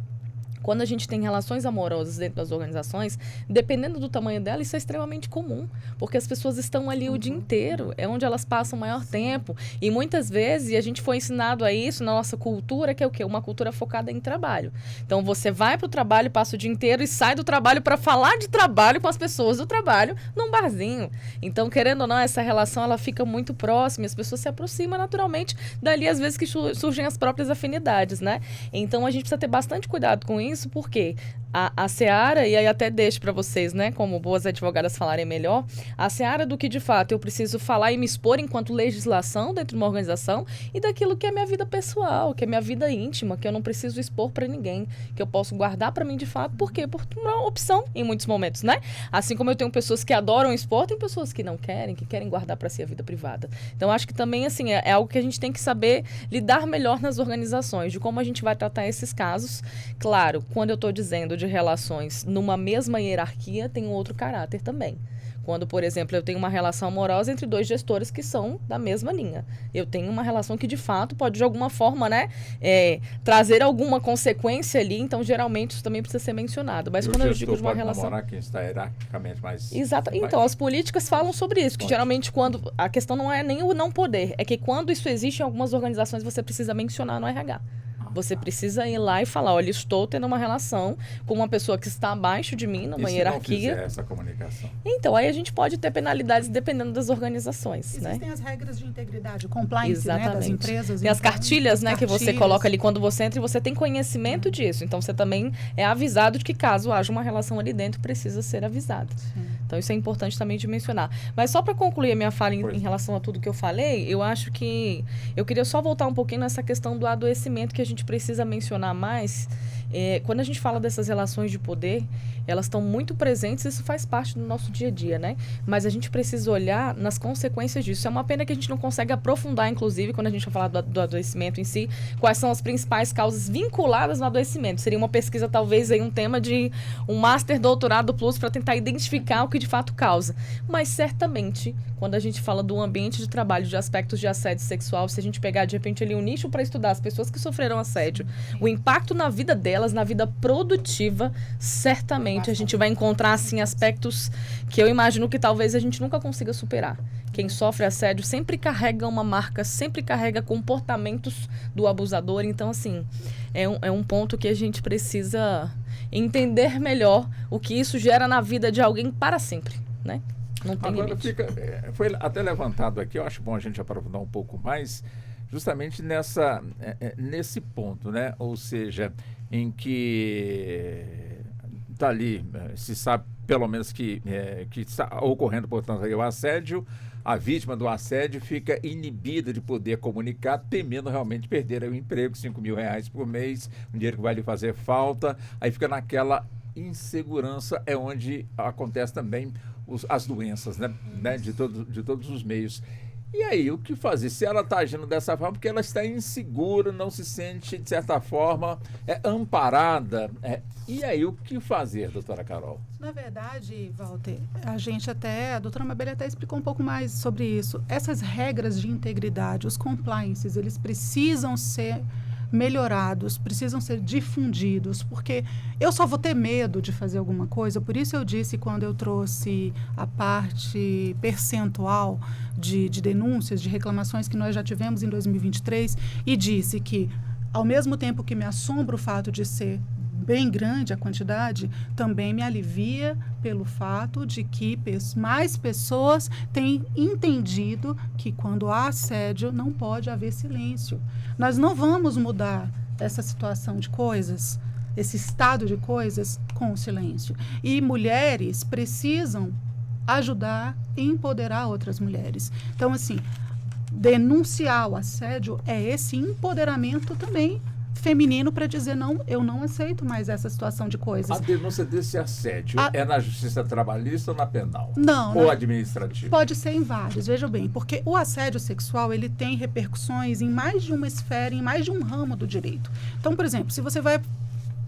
quando a gente tem relações amorosas dentro das organizações, dependendo do tamanho dela, isso é extremamente comum, porque as pessoas estão ali o dia inteiro, é onde elas passam o maior tempo, e muitas vezes a gente foi ensinado a isso na nossa cultura, que é o quê? Uma cultura focada em trabalho. Então, você vai para o trabalho, passa o dia inteiro e sai do trabalho para falar de trabalho com as pessoas do trabalho num barzinho. Então, querendo ou não, essa relação ela fica muito próxima, as pessoas se aproximam naturalmente, dali às vezes que surgem as próprias afinidades, né? Então, a gente precisa ter bastante cuidado com isso, porque a seara, e aí até deixo para vocês, né, como boas advogadas falarem melhor, a seara do que de fato eu preciso falar e me expor enquanto legislação dentro de uma organização e daquilo que é minha vida pessoal, que é minha vida íntima, que eu não preciso expor para ninguém, que eu posso guardar para mim de fato, por quê? Por uma opção em muitos momentos, né? Assim como eu tenho pessoas que adoram expor, tem pessoas que não querem, que querem guardar para si a vida privada. Então, acho que também, assim, é algo que a gente tem que saber lidar melhor nas organizações, de como a gente vai tratar esses casos. Claro, quando eu estou dizendo de relações numa mesma hierarquia, tem um outro caráter também. Quando, por exemplo, eu tenho uma relação amorosa entre dois gestores que são da mesma linha. Eu tenho uma relação que, de fato, pode, de alguma forma, né, trazer alguma consequência ali. Então, geralmente, isso também precisa ser mencionado. Mas quando eu digo de uma relação... namorar quem está hierarquicamente mais... Exato. Então, as políticas falam sobre isso. Que, geralmente, quando... A questão não é nem o não poder. É que quando isso existe em algumas organizações, você precisa mencionar no RH. Você precisa ir lá e falar, olha, estou tendo uma relação com uma pessoa que está abaixo de mim, numa hierarquia. E se não fizer essa comunicação? Então, aí a gente pode ter penalidades dependendo das organizações, Existem as regras de integridade, compliance, exatamente, né, das empresas. Tem as cartilhas, né, que você coloca ali quando você entra e você tem conhecimento disso. Então, você também é avisado de que caso haja uma relação ali dentro, precisa ser avisado. Sim. Então, isso é importante também de mencionar. Mas só para concluir a minha fala em relação a tudo que eu falei, eu acho que eu queria só voltar um pouquinho nessa questão do adoecimento que a gente precisa mencionar mais. Quando a gente fala dessas relações de poder, elas estão muito presentes, isso faz parte do nosso dia a dia, né? Mas a gente precisa olhar nas consequências disso. É uma pena que a gente não consegue aprofundar, inclusive, quando a gente vai falar do adoecimento em si, quais são as principais causas vinculadas no adoecimento. Seria uma pesquisa, talvez, aí um tema de um Master, Doutorado Plus, para tentar identificar o que de fato causa. Mas, certamente, quando a gente fala do ambiente de trabalho, de aspectos de assédio sexual, se a gente pegar, de repente, ali um nicho para estudar as pessoas que sofreram assédio, o impacto na vida delas, na vida produtiva, certamente a gente vai encontrar, assim, aspectos que eu imagino que talvez a gente nunca consiga superar. Quem sofre assédio sempre carrega uma marca, sempre carrega comportamentos do abusador. Então, assim, é um ponto que a gente precisa entender melhor o que isso gera na vida de alguém para sempre, né? Não tem limite. Foi até levantado aqui, eu acho bom a gente aprofundar um pouco mais, justamente nesse ponto, né? Ou seja, em que está ali, se sabe pelo menos que está ocorrendo, portanto, aí o assédio, a vítima do assédio fica inibida de poder comunicar, temendo realmente perder aí o emprego, R$5.000 por mês, um dinheiro que vai lhe fazer falta, aí fica naquela insegurança, é onde acontece também as doenças, né? De todos os meios. E aí, o que fazer? Se ela está agindo dessa forma, porque ela está insegura, não se sente, de certa forma, amparada. E aí, o que fazer, doutora Carol? Na verdade, Walter, a doutora Mabel até explicou um pouco mais sobre isso. Essas regras de integridade, os compliances, eles precisam ser melhorados, precisam ser difundidos, porque eu só vou ter medo de fazer alguma coisa. Por isso eu disse, quando eu trouxe a parte percentual de denúncias, de reclamações que nós já tivemos em 2023, e disse que, ao mesmo tempo que me assombra o fato de ser bem grande a quantidade, também me alivia pelo fato de que mais pessoas têm entendido que quando há assédio não pode haver silêncio. Nós não vamos mudar essa situação de coisas, esse estado de coisas com o silêncio. E mulheres precisam ajudar e empoderar outras mulheres. Então, assim, denunciar o assédio é esse empoderamento também feminino para dizer, não, eu não aceito mais essa situação de coisas. A denúncia desse assédio é na justiça trabalhista ou na penal? Não. Ou administrativa? Pode ser em vários, veja bem, porque o assédio sexual, ele tem repercussões em mais de uma esfera, em mais de um ramo do direito. Então, por exemplo, se você vai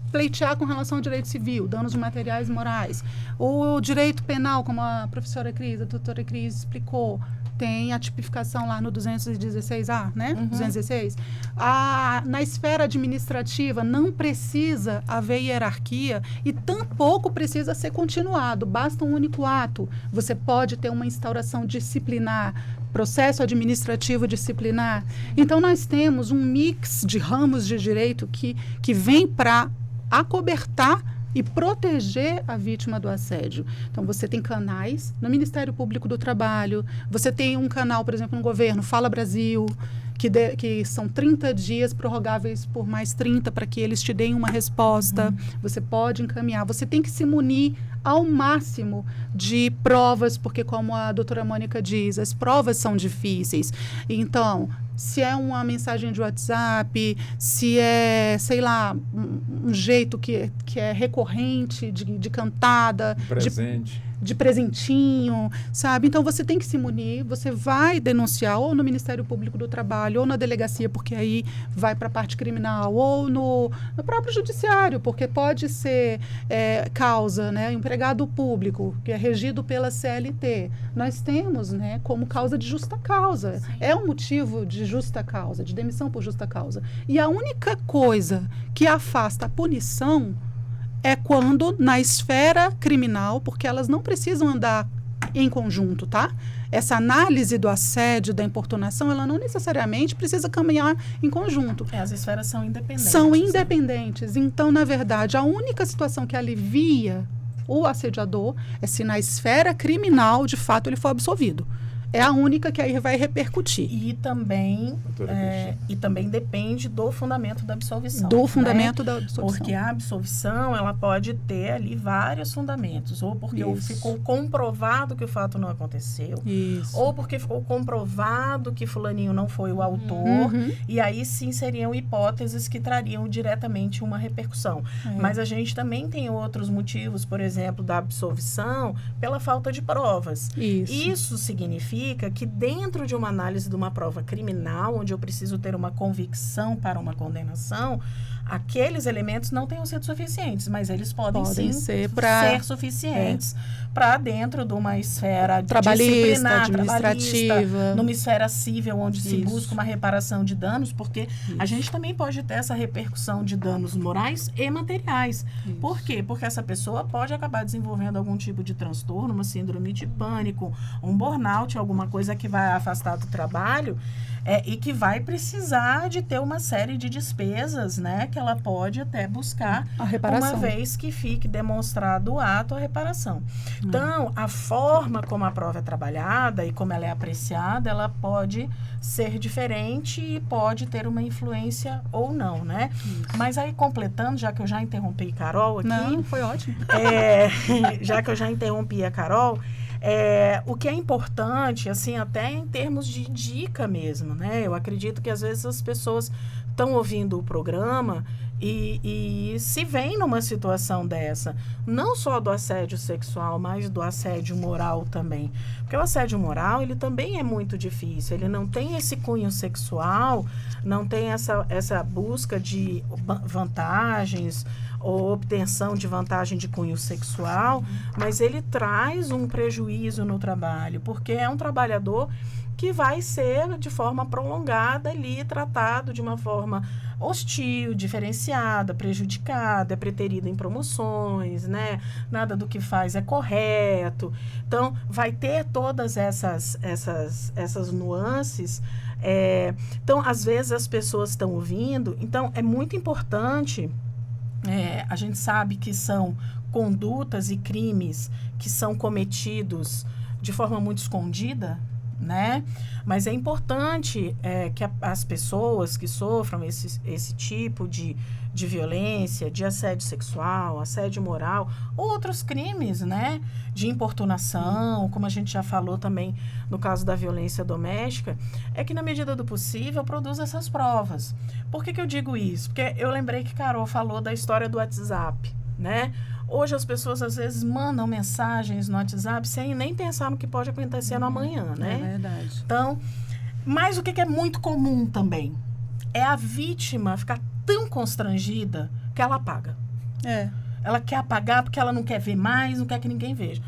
pleitear com relação ao direito civil, danos materiais e morais, o direito penal, como a professora Cris, a doutora Cris explicou, tem a tipificação lá no 216A, né? 216. Na esfera administrativa não precisa haver hierarquia e tampouco precisa ser continuado. Basta um único ato. Você pode ter uma instauração disciplinar, processo administrativo disciplinar. Então, nós temos um mix de ramos de direito que vem para acobertar e proteger a vítima do assédio. Então, você tem canais no Ministério Público do Trabalho, você tem um canal, por exemplo, no governo, Fala Brasil, que são 30 dias prorrogáveis por mais 30 para que eles te deem uma resposta. Você pode encaminhar. Você tem que se munir ao máximo de provas, porque, como a doutora Mônica diz, as provas são difíceis. Então, se é uma mensagem de WhatsApp, se é, sei lá, um jeito que é recorrente, de cantada, de presentinho, sabe? Então, você tem que se munir, você vai denunciar ou no Ministério Público do Trabalho, ou na delegacia, porque aí vai para a parte criminal, ou no próprio judiciário, porque pode ser causa, né? Empregado público, que é regido pela CLT. Nós temos, né, como causa de justa causa. Sim. É um motivo de justa causa, de demissão por justa causa. E a única coisa que afasta a punição é quando, na esfera criminal, porque elas não precisam andar em conjunto, tá? Essa análise do assédio, da importunação, ela não necessariamente precisa caminhar em conjunto. As esferas são independentes. São independentes. Né? Então, na verdade, a única situação que alivia o assediador é se na esfera criminal, de fato, ele for absolvido. É a única que aí vai repercutir. E também depende do fundamento da absolvição. Do fundamento da absolvição. Porque a absolvição, ela pode ter ali vários fundamentos. Ou porque ficou comprovado que o fato não aconteceu. Isso. Ou porque ficou comprovado que fulaninho não foi o autor. E aí sim seriam hipóteses que trariam diretamente uma repercussão. Mas a gente também tem outros motivos, por exemplo, da absolvição pela falta de provas. Isso significa que dentro de uma análise de uma prova criminal, onde eu preciso ter uma convicção para uma condenação, aqueles elementos não tenham sido suficientes, mas eles podem sim ser suficientes para dentro de uma esfera trabalhista, administrativa, numa esfera civil, onde se busca uma reparação de danos, porque a gente também pode ter essa repercussão de danos morais e materiais. Por quê? Porque essa pessoa pode acabar desenvolvendo algum tipo de transtorno, uma síndrome de pânico, um burnout, alguma coisa que vai afastar do trabalho e que vai precisar de ter uma série de despesas, né, que ela pode até buscar A reparação. uma vez que fique demonstrado o ato, a reparação. Então, a forma como a prova é trabalhada e como ela é apreciada, ela pode ser diferente e pode ter uma influência ou não, né? Mas aí, completando, já que eu já interrompi Carol aqui... Não, foi ótimo. Já que eu já interrompi a Carol, o que é importante, assim, até em termos de dica mesmo, né? Eu acredito que às vezes as pessoas estão ouvindo o programa e se veem numa situação dessa, não só do assédio sexual, mas do assédio moral também. Porque o assédio moral, ele também é muito difícil, ele não tem esse cunho sexual, não tem essa busca de vantagens ou obtenção de vantagem de cunho sexual, mas ele traz um prejuízo no trabalho, porque é um trabalhador que vai ser de forma prolongada ali tratado de uma forma hostil, diferenciada, prejudicada, é preterido em promoções, né? Nada do que faz é correto. Então, vai ter todas essas nuances. Então, às vezes as pessoas estão ouvindo. Então, é muito importante. A gente sabe que são condutas e crimes que são cometidos de forma muito escondida, né? Mas é importante que as pessoas que sofram esse tipo de violência, de assédio sexual, assédio moral, outros crimes, né? De importunação, como a gente já falou também no caso da violência doméstica, é que na medida do possível produza essas provas. Por que eu digo isso? Porque eu lembrei que Carol falou da história do WhatsApp, né? Hoje as pessoas às vezes mandam mensagens no WhatsApp sem nem pensar no que pode acontecer no amanhã, né? É verdade. Então, mas o que é muito comum também é a vítima ficar tão constrangida que ela apaga. Ela quer apagar porque ela não quer ver mais, não quer que ninguém veja.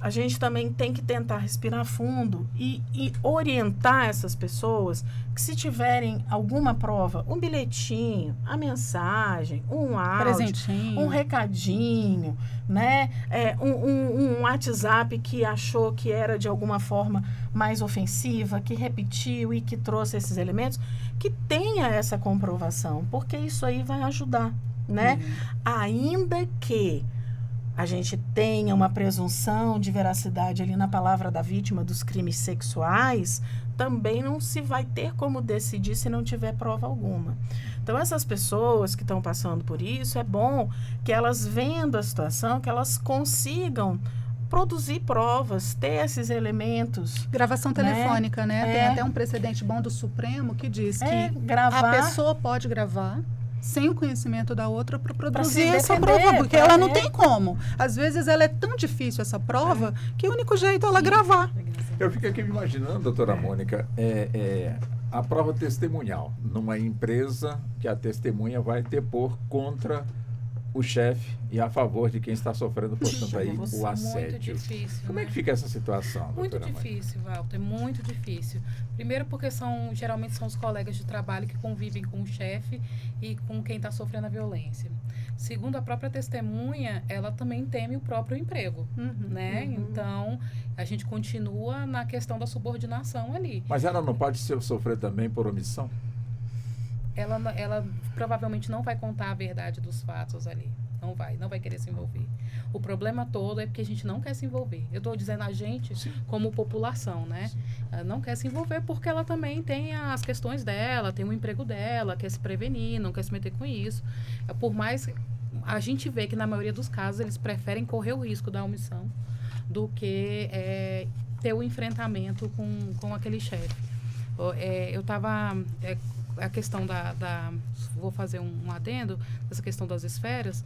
A gente também tem que tentar respirar fundo e orientar essas pessoas que, se tiverem alguma prova, um bilhetinho, a mensagem, um áudio, Presentinho. um recadinho, né? Um WhatsApp que achou que era de alguma forma mais ofensiva, que repetiu e que trouxe esses elementos, que tenha essa comprovação, porque isso aí vai ajudar, né? Ainda que a gente tenha uma presunção de veracidade ali na palavra da vítima dos crimes sexuais, também não se vai ter como decidir se não tiver prova alguma. Então, essas pessoas que estão passando por isso, é bom que elas, vendo a situação, que elas consigam produzir provas, ter esses elementos. Gravação telefônica, né? Tem até um precedente bom do Supremo que diz que gravar, a pessoa pode gravar sem o conhecimento da outra para produzir essa defender, prova, porque ela não tem como. Às vezes ela é tão difícil, essa prova, que o único jeito é ela gravar. Eu fico aqui me imaginando, doutora Mônica, a prova testemunhal numa empresa que a testemunha vai depor contra o chefe e a favor de quem está sofrendo, portanto, aí o assédio. Muito difícil. Como é que fica essa situação, Muito doutora difícil, Walter, muito difícil. Primeiro porque geralmente são os colegas de trabalho que convivem com o chefe e com quem está sofrendo a violência. Segundo, a própria testemunha, ela também teme o próprio emprego, né? Então, a gente continua na questão da subordinação ali. Mas ela não pode sofrer também por omissão? Ela provavelmente não vai contar a verdade dos fatos ali. Não vai querer se envolver. O problema todo é porque a gente não quer se envolver. Eu estou dizendo a gente como população, né? Ela não quer se envolver porque ela também tem as questões dela, tem o emprego dela, quer se prevenir, não quer se meter com isso. Por mais... A gente vê que na maioria dos casos eles preferem correr o risco da omissão do que ter o enfrentamento com aquele chefe. Eu estava... a questão vou fazer um adendo, dessa questão das esferas,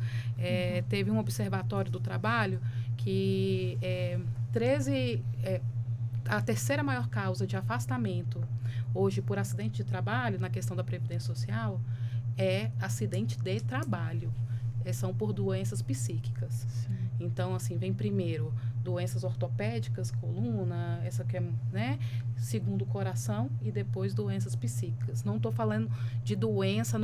teve um observatório do trabalho que a terceira maior causa de afastamento hoje por acidente de trabalho, na questão da Previdência Social, é acidente de trabalho. São por doenças psíquicas. Sim. Então, assim, vem primeiro doenças ortopédicas, coluna, essa que é, né? Segundo, coração, e depois doenças psíquicas. Não estou falando de doença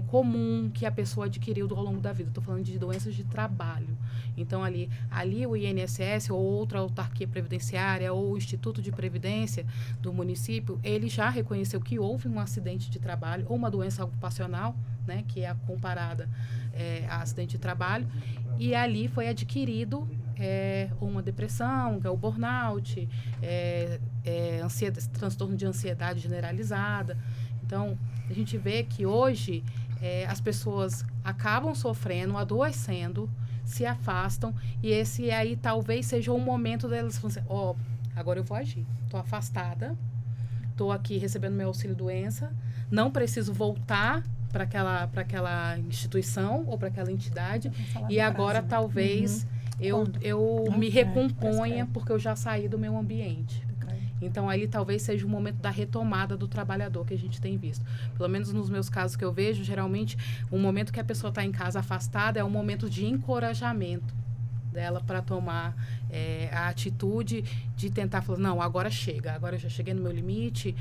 comum que a pessoa adquiriu ao longo da vida. Estou falando de doenças de trabalho. Então, ali o INSS ou outra autarquia previdenciária ou o Instituto de Previdência do município, ele já reconheceu que houve um acidente de trabalho ou uma doença ocupacional né, que é a comparada a acidente de trabalho, e ali foi adquirido uma depressão, que é o burnout, transtorno de ansiedade generalizada. Então, a gente vê que hoje as pessoas acabam sofrendo, adoecendo, se afastam, e esse aí talvez seja o momento delas falarem assim, agora eu vou agir. Estou afastada, estou aqui recebendo meu auxílio-doença, não preciso voltar para aquela instituição ou para aquela entidade, e agora talvez eu me recomponha porque eu já saí do meu ambiente. Então, ali talvez seja o momento da retomada do trabalhador que a gente tem visto. Pelo menos nos meus casos que eu vejo, geralmente, o momento que a pessoa está em casa afastada é um momento de encorajamento dela para tomar a atitude de tentar falar, não, agora chega, agora eu já cheguei no meu limite,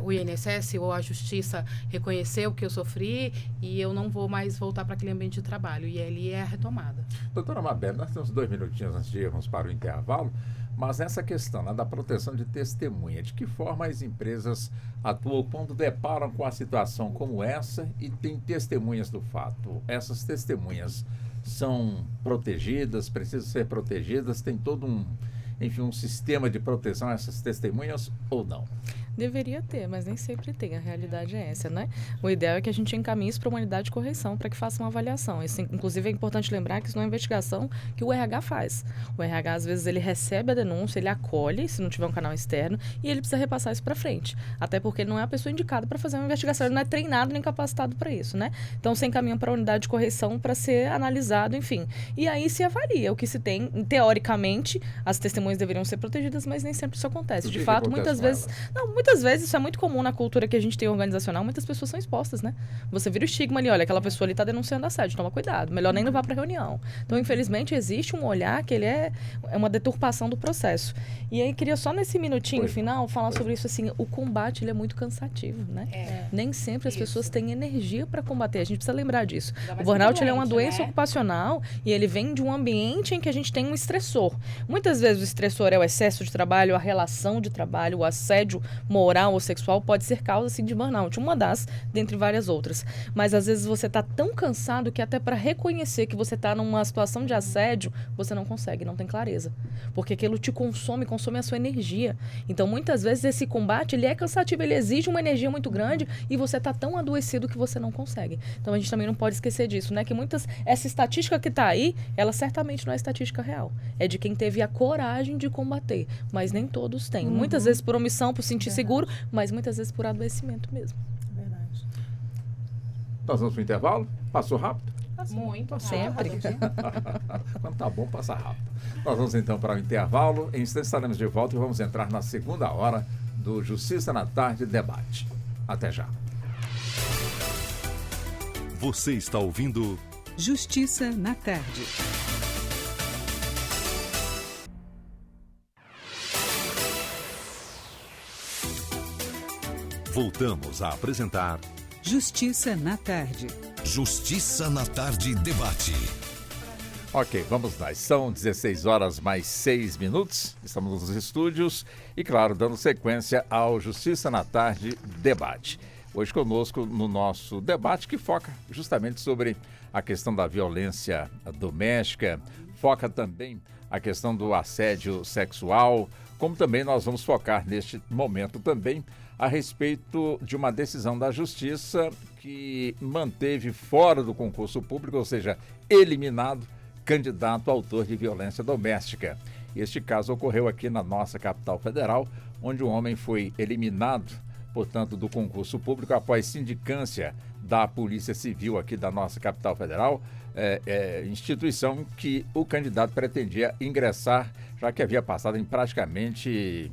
o INSS ou a Justiça reconheceu que eu sofri e eu não vou mais voltar para aquele ambiente de trabalho. E ali é a retomada. Doutora Mabel, nós temos 2 minutinhos antes de irmos para o intervalo, mas essa questão da proteção de testemunha, de que forma as empresas atuam quando deparam com a situação como essa e tem testemunhas do fato? Essas testemunhas são protegidas, precisam ser protegidas, tem todo um sistema de proteção a essas testemunhas ou não? Deveria ter, mas nem sempre tem. A realidade é essa, né? O ideal é que a gente encaminhe isso para uma unidade de correção para que faça uma avaliação. Isso, inclusive, é importante lembrar que isso não é uma investigação que o RH faz. O RH, às vezes, ele recebe a denúncia, ele acolhe, se não tiver um canal externo, e ele precisa repassar isso para frente. Até porque ele não é a pessoa indicada para fazer uma investigação, ele não é treinado nem capacitado para isso, né? Então, você encaminha para a unidade de correção para ser analisado, enfim. E aí se avalia o que se tem. Teoricamente, as testemunhas deveriam ser protegidas, mas nem sempre isso acontece. De fato, muitas vezes... Muitas vezes isso é muito comum na cultura que a gente tem organizacional, muitas pessoas são expostas, né? Você vira o estigma ali, olha, aquela pessoa ali está denunciando assédio, toma cuidado, melhor nem levar para reunião. Então, infelizmente, existe um olhar que ele é uma deturpação do processo. E aí, queria só nesse minutinho final falar sobre isso, assim, o combate, ele é muito cansativo, né? Nem sempre as pessoas têm energia para combater, a gente precisa lembrar disso. O burnout, ele é uma doença ocupacional e ele vem de um ambiente em que a gente tem um estressor. Muitas vezes o estressor é o excesso de trabalho, a relação de trabalho, o assédio moral ou sexual pode ser causa assim, de burnout, uma das, dentre várias outras. Mas às vezes você está tão cansado que até para reconhecer que você está numa situação de assédio, você não consegue, não tem clareza. Porque aquilo te consome a sua energia. Então muitas vezes esse combate, ele é cansativo, ele exige uma energia muito grande e você está tão adoecido que você não consegue. Então a gente também não pode esquecer disso, né? Que essa estatística que está aí, ela certamente não é estatística real. É de quem teve a coragem de combater, mas nem todos têm. Muitas vezes por omissão, por sentir seguro, mas muitas vezes por adoecimento mesmo. Verdade. Nós vamos para o intervalo? Passou rápido? Muito. Sempre. Quando tá bom, passa rápido. Nós vamos então para o intervalo. Em instantes estaremos de volta e vamos entrar na segunda hora do Justiça na Tarde Debate. Até já. Você está ouvindo Justiça na Tarde. Voltamos a apresentar Justiça na Tarde. Justiça na Tarde Debate. Ok, vamos lá. São 16 horas mais 6 minutos. Estamos nos estúdios e, claro, dando sequência ao Justiça na Tarde Debate. Hoje conosco no nosso debate que foca justamente sobre a questão da violência doméstica, foca também a questão do assédio sexual, como também nós vamos focar neste momento também a respeito de uma decisão da Justiça que manteve fora do concurso público, ou seja, eliminado, candidato autor de violência doméstica. Este caso ocorreu aqui na nossa capital federal, onde um homem foi eliminado, portanto, do concurso público após sindicância da Polícia Civil aqui da nossa capital federal, instituição que o candidato pretendia ingressar, já que havia passado em praticamente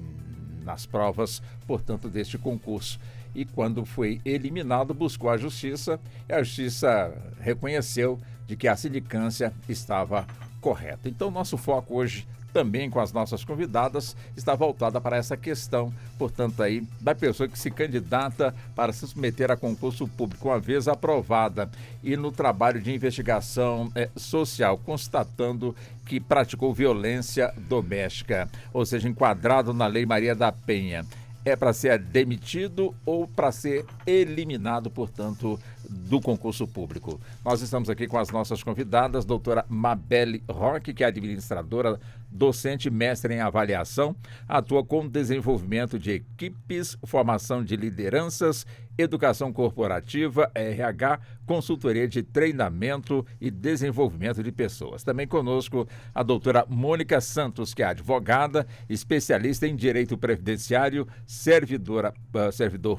nas provas, portanto, deste concurso. E quando foi eliminado, buscou a Justiça e a Justiça reconheceu de que a sindicância estava correta. Então, nosso foco hoje, também com as nossas convidadas, está voltada para essa questão, portanto, aí, da pessoa que se candidata para se submeter a concurso público, uma vez aprovada, e no trabalho de investigação social, constatando que praticou violência doméstica, ou seja, enquadrado na Lei Maria da Penha. É para ser demitido ou para ser eliminado, portanto, do concurso público. Nós estamos aqui com as nossas convidadas, doutora Mabelle Roque, que é administradora, docente, mestre em avaliação, atua com desenvolvimento de equipes, formação de lideranças, educação corporativa, RH, consultoria de treinamento e desenvolvimento de pessoas. Também conosco a doutora Mônica Santos, que é advogada, especialista em direito previdenciário, servidor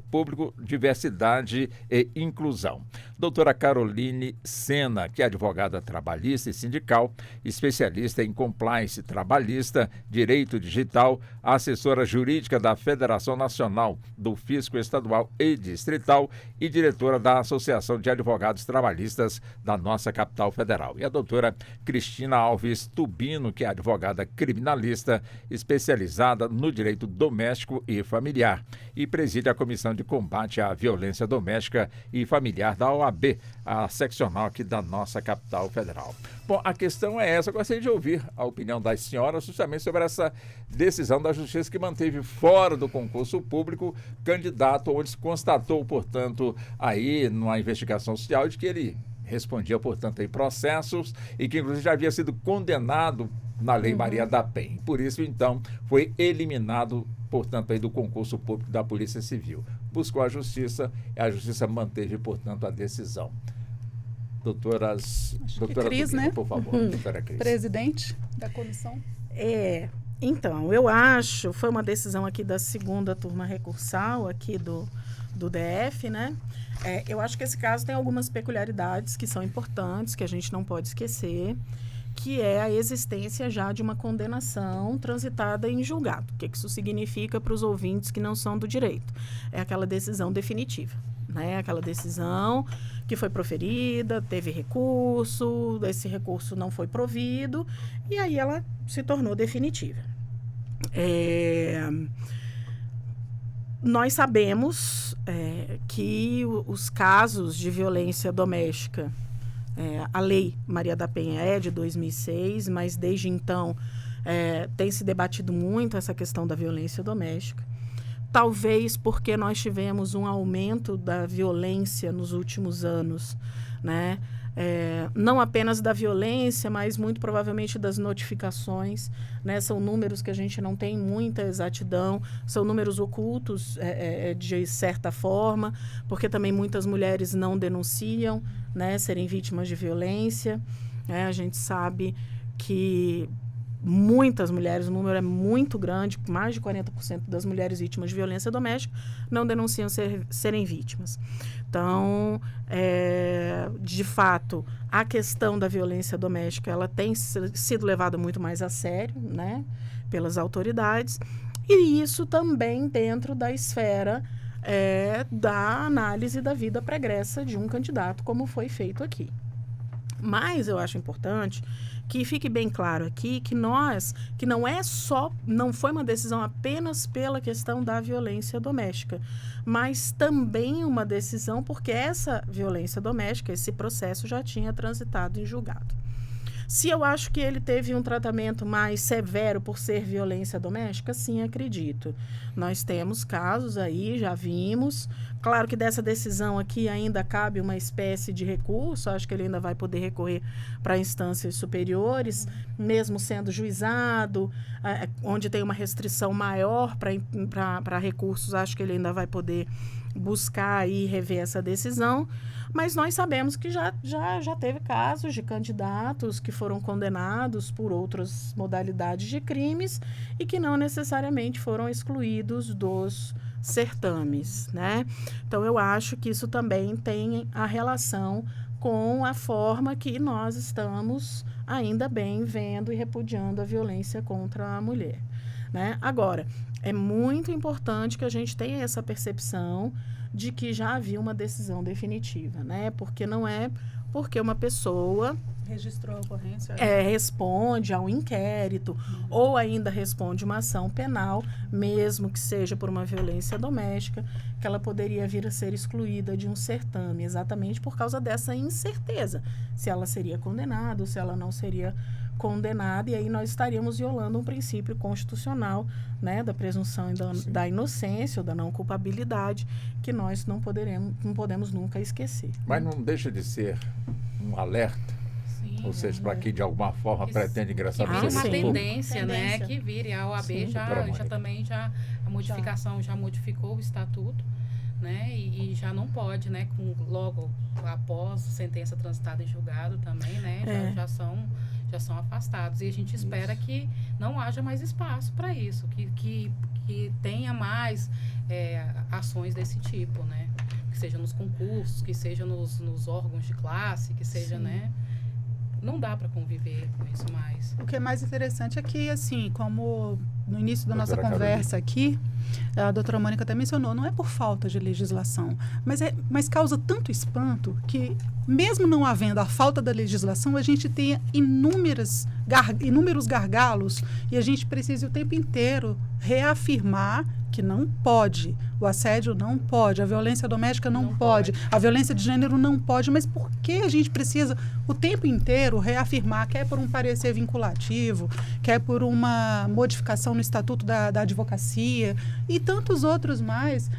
público, diversidade e inclusão. Doutora Caroline Sena, que é advogada trabalhista e sindical, especialista em compliance trabalhista, direito digital, assessora jurídica da Federação Nacional do Fisco Estadual e Distrital e diretora da Associação de Advogados Trabalhistas da nossa capital federal. E a doutora Cristina Alves Tubino, que é advogada criminalista, especializada no direito doméstico e familiar e preside a Comissão de Combate à Violência Doméstica e Familiar da OAB, a seccional aqui da nossa capital federal. Bom, a questão é essa, eu gostaria de ouvir a opinião das senhoras justamente sobre essa decisão da Justiça que manteve fora do concurso público candidato onde se constatou, portanto, aí numa investigação social de que ele respondia, portanto, em processos e que inclusive já havia sido condenado na Lei Maria da Penha. Por isso, então, foi eliminado, portanto, aí do concurso público da Polícia Civil. Buscou a Justiça e a Justiça manteve, portanto, a decisão. Doutora Cris, Tubino, né? por favor. Doutora Cris. Presidente da comissão. Então, eu acho, foi uma decisão aqui da segunda turma recursal aqui do DF, né? Eu acho que esse caso tem algumas peculiaridades que são importantes, que a gente não pode esquecer, que é a existência já de uma condenação transitada em julgado. O que isso significa para os ouvintes que não são do direito? É aquela decisão definitiva, né? Aquela decisão que foi proferida, teve recurso, esse recurso não foi provido, e aí ela se tornou definitiva. Nós sabemos que os casos de violência doméstica, a Lei Maria da Penha é de 2006, mas desde então tem se debatido muito essa questão da violência doméstica. Talvez porque nós tivemos um aumento da violência nos últimos anos, né? Não apenas da violência, mas muito provavelmente das notificações, né? São números que a gente não tem muita exatidão, são números ocultos de certa forma, porque também muitas mulheres não denunciam, né, serem vítimas de violência. A gente sabe que muitas mulheres, o número é muito grande, mais de 40% das mulheres vítimas de violência doméstica não denunciam serem vítimas. Então, de fato, a questão da violência doméstica ela tem sido levada muito mais a sério, né, pelas autoridades, e isso também dentro da esfera da análise da vida pregressa de um candidato, como foi feito aqui. Mas eu acho importante que fique bem claro aqui que não foi uma decisão apenas pela questão da violência doméstica, mas também uma decisão porque essa violência doméstica, esse processo já tinha transitado em julgado. Se eu acho que ele teve um tratamento mais severo por ser violência doméstica, sim, acredito. Nós temos casos aí, já vimos. Claro que dessa decisão aqui ainda cabe uma espécie de recurso, acho que ele ainda vai poder recorrer para instâncias superiores, mesmo sendo juizado, onde tem uma restrição maior para recursos, acho que ele ainda vai poder buscar e rever essa decisão. Mas nós sabemos que já teve casos de candidatos que foram condenados por outras modalidades de crimes e que não necessariamente foram excluídos dos certames, né? Então, eu acho que isso também tem a relação com a forma que nós estamos, ainda bem, vendo e repudiando a violência contra a mulher, né? Agora, é muito importante que a gente tenha essa percepção de que já havia uma decisão definitiva, né? Porque não é porque uma pessoa registrou a ocorrência, responde a um inquérito ou ainda responde uma ação penal, mesmo que seja por uma violência doméstica, que ela poderia vir a ser excluída de um certame, exatamente por causa dessa incerteza, se ela seria condenada ou se ela não seria condenada, e aí nós estaríamos violando um princípio constitucional, né, da presunção da inocência ou da não culpabilidade, que nós não podemos nunca esquecer. Mas não deixa de ser um alerta, ou seja, para quem de alguma forma pretende ingressar no serviço serviço público. público. Né, que vire. A OAB a modificação já modificou o estatuto, né, e já não pode, né, logo após sentença transitada em julgado também, né, já são afastados. E a gente espera que não haja mais espaço para isso, que tenha mais ações desse tipo, né, que seja nos concursos, que seja nos órgãos de classe, que seja, né, não dá para conviver com isso mais. O que é mais interessante é que, assim, como no início da nossa conversa aqui, a doutora Mônica até mencionou, não é por falta de legislação, mas causa tanto espanto que, mesmo não havendo a falta da legislação, a gente tem inúmeros gargalos e a gente precisa o tempo inteiro reafirmar que não pode, o assédio não pode, a violência doméstica não pode, a violência de gênero não pode, mas por que a gente precisa o tempo inteiro reafirmar, quer por um parecer vinculativo, quer por uma modificação no Estatuto da Advocacia e tantos outros mais?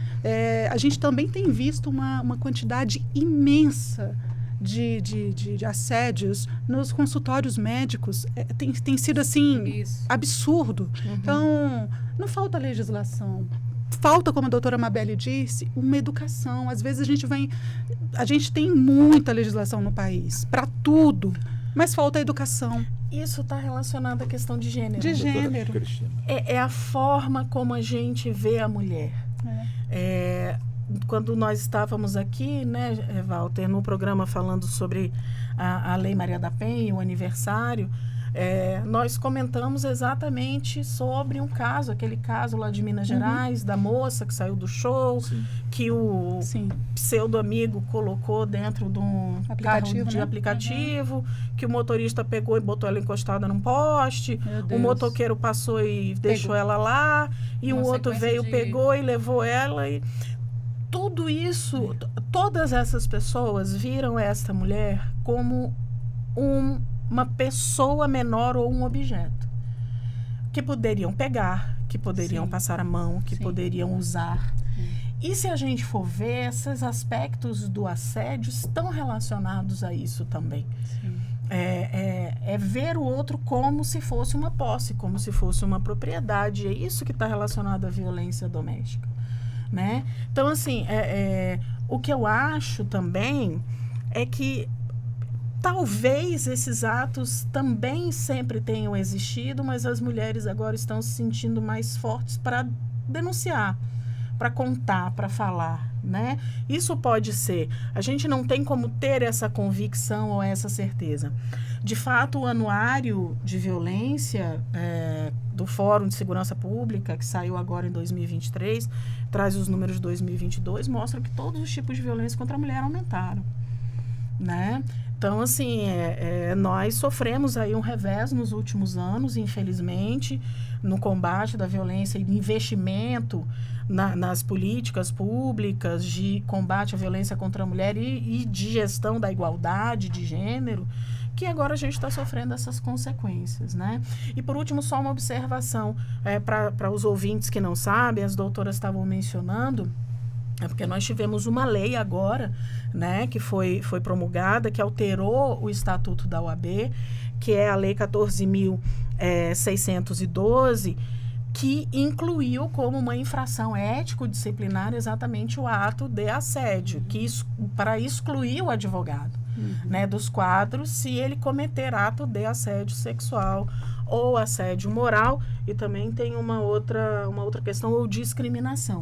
A gente também tem visto uma quantidade imensa de assédios nos consultórios médicos. Tem sido assim, absurdo. Então, não falta legislação. Falta, como a doutora Mabelle disse, uma educação. Às vezes a gente tem muita legislação no país, para tudo, mas falta educação. Isso está relacionado à questão de gênero. De gênero. É a forma como a gente vê a mulher. Quando nós estávamos aqui, né, Walter, no programa falando sobre a Lei Maria da Penha, o aniversário, nós comentamos exatamente sobre um caso, aquele caso lá de Minas Gerais, da moça que saiu do show, que o pseudo-amigo colocou dentro de um carro de aplicativo, que o motorista pegou e botou ela encostada num poste, o motoqueiro passou e deixou ela lá, e um outro veio, pegou e levou ela e... Tudo isso, todas essas pessoas viram esta mulher como uma pessoa menor ou um objeto. Que poderiam pegar, que poderiam passar a mão, que poderiam usar. E se a gente for ver, esses aspectos do assédio estão relacionados a isso também. É ver o outro como se fosse uma posse, como se fosse uma propriedade. É isso que está relacionado à violência doméstica. Né? Então, assim, o que eu acho também é que talvez esses atos também sempre tenham existido, mas as mulheres agora estão se sentindo mais fortes para denunciar, para contar, para falar, né? Isso pode ser. A gente não tem como ter essa convicção ou essa certeza. De fato, o anuário de violência do Fórum de Segurança Pública, que saiu agora em 2023, traz os números de 2022, mostra que todos os tipos de violência contra a mulher aumentaram, né? Então, assim, nós sofremos aí um revés nos últimos anos, infelizmente, no combate da violência e investimento nas políticas públicas de combate à violência contra a mulher e de gestão da igualdade de gênero, que agora a gente está sofrendo essas consequências, né? E, por último, só uma observação para os ouvintes que não sabem, as doutoras estavam mencionando, porque nós tivemos uma lei agora, né, que foi promulgada, que alterou o Estatuto da OAB, que é a Lei 14.612, que incluiu como uma infração ético-disciplinar exatamente o ato de assédio, para excluir o advogado, né, dos quadros se ele cometer ato de assédio sexual ou assédio moral, e também tem uma outra questão, ou discriminação.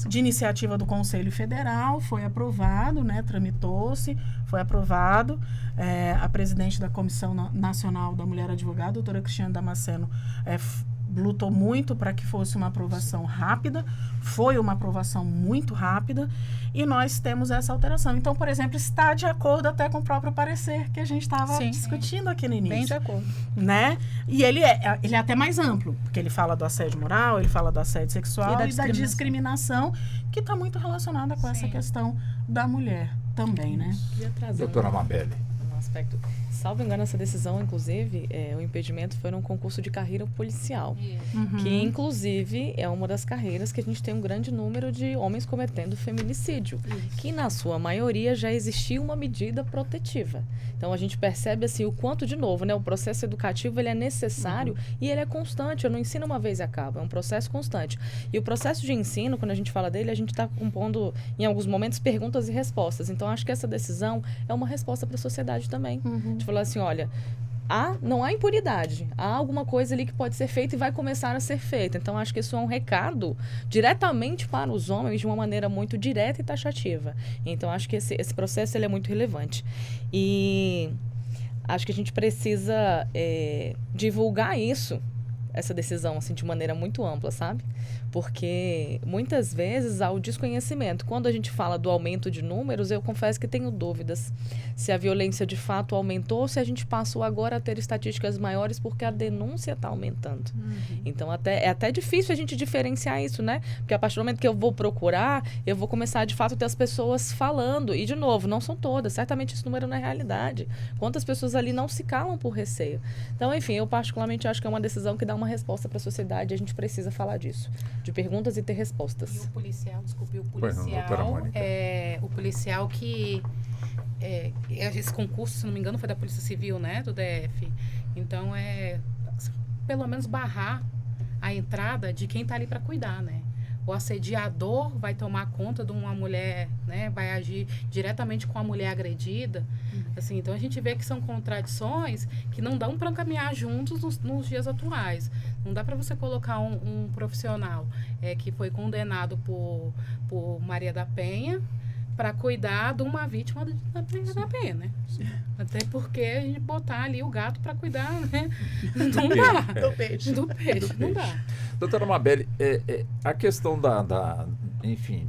De iniciativa do Conselho Federal, foi aprovado, né, tramitou-se, foi aprovado. A presidente da Comissão Nacional da Mulher Advogada, a doutora Cristiane Damasceno, lutou muito para que fosse uma aprovação rápida, foi uma aprovação muito rápida, e nós temos essa alteração. Então, por exemplo, está de acordo até com o próprio parecer que a gente estava discutindo aqui no início. Bem de acordo. Né? E ele é até mais amplo, porque ele fala do assédio moral, ele fala do assédio sexual e da discriminação, que está muito relacionada com essa questão da mulher também, né? Doutora Mabelle. Um aspecto. Salvo engano, essa decisão, inclusive, o impedimento foi num concurso de carreira policial. Que, inclusive, é uma das carreiras que a gente tem um grande número de homens cometendo feminicídio. Que, na sua maioria, já existia uma medida protetiva. Então, a gente percebe, assim, o quanto, de novo, né, o processo educativo, ele é necessário e ele é constante. Eu não ensino uma vez e acaba. É um processo constante. E o processo de ensino, quando a gente fala dele, a gente está compondo, em alguns momentos, perguntas e respostas. Então, acho que essa decisão é uma resposta para a sociedade também. De falar assim, olha, não há impunidade, há alguma coisa ali que pode ser feita e vai começar a ser feita. Então, acho que isso é um recado diretamente para os homens de uma maneira muito direta e taxativa. Então, acho que esse processo ele é muito relevante. E acho que a gente precisa divulgar essa decisão, assim, de maneira muito ampla, sabe? Porque muitas vezes há o desconhecimento. Quando a gente fala do aumento de números, eu confesso que tenho dúvidas se a violência de fato aumentou ou se a gente passou agora a ter estatísticas maiores porque a denúncia está aumentando. Então, é até difícil a gente diferenciar isso, né? Porque a partir do momento que eu vou procurar, eu vou começar de fato a ter as pessoas falando. E, de novo, não são todas. Certamente esse número não é realidade. Quantas pessoas ali não se calam por receio? Então, enfim, eu particularmente acho que é uma decisão que dá uma resposta para a sociedade e a gente precisa falar disso. De perguntas e ter respostas. E o policial, o policial que esse concurso, se não me engano, foi da Polícia Civil, né, do DF. Então, pelo menos barrar a entrada de quem está ali para cuidar, né? O assediador vai tomar conta de uma mulher, né? Vai agir diretamente com a mulher agredida. Assim, então, a gente vê que são contradições que não dão para caminhar juntos nos dias atuais. Não dá para você colocar um profissional que foi condenado por Maria da Penha para cuidar de uma vítima da Maria da Penha, né? Até porque a gente botar ali o gato para cuidar, né? Não dá. Do peixe. Não dá. Doutora Mabeli, a questão enfim,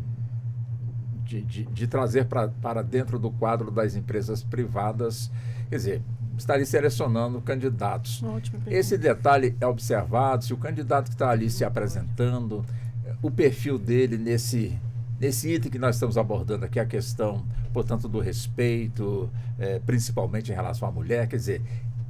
de trazer para dentro do quadro das empresas privadas, quer dizer, estaria selecionando candidatos. Esse detalhe é observado, se o candidato que está ali se apresentando, o perfil dele nesse item que nós estamos abordando aqui, a questão, portanto, do respeito, principalmente em relação à mulher, quer dizer,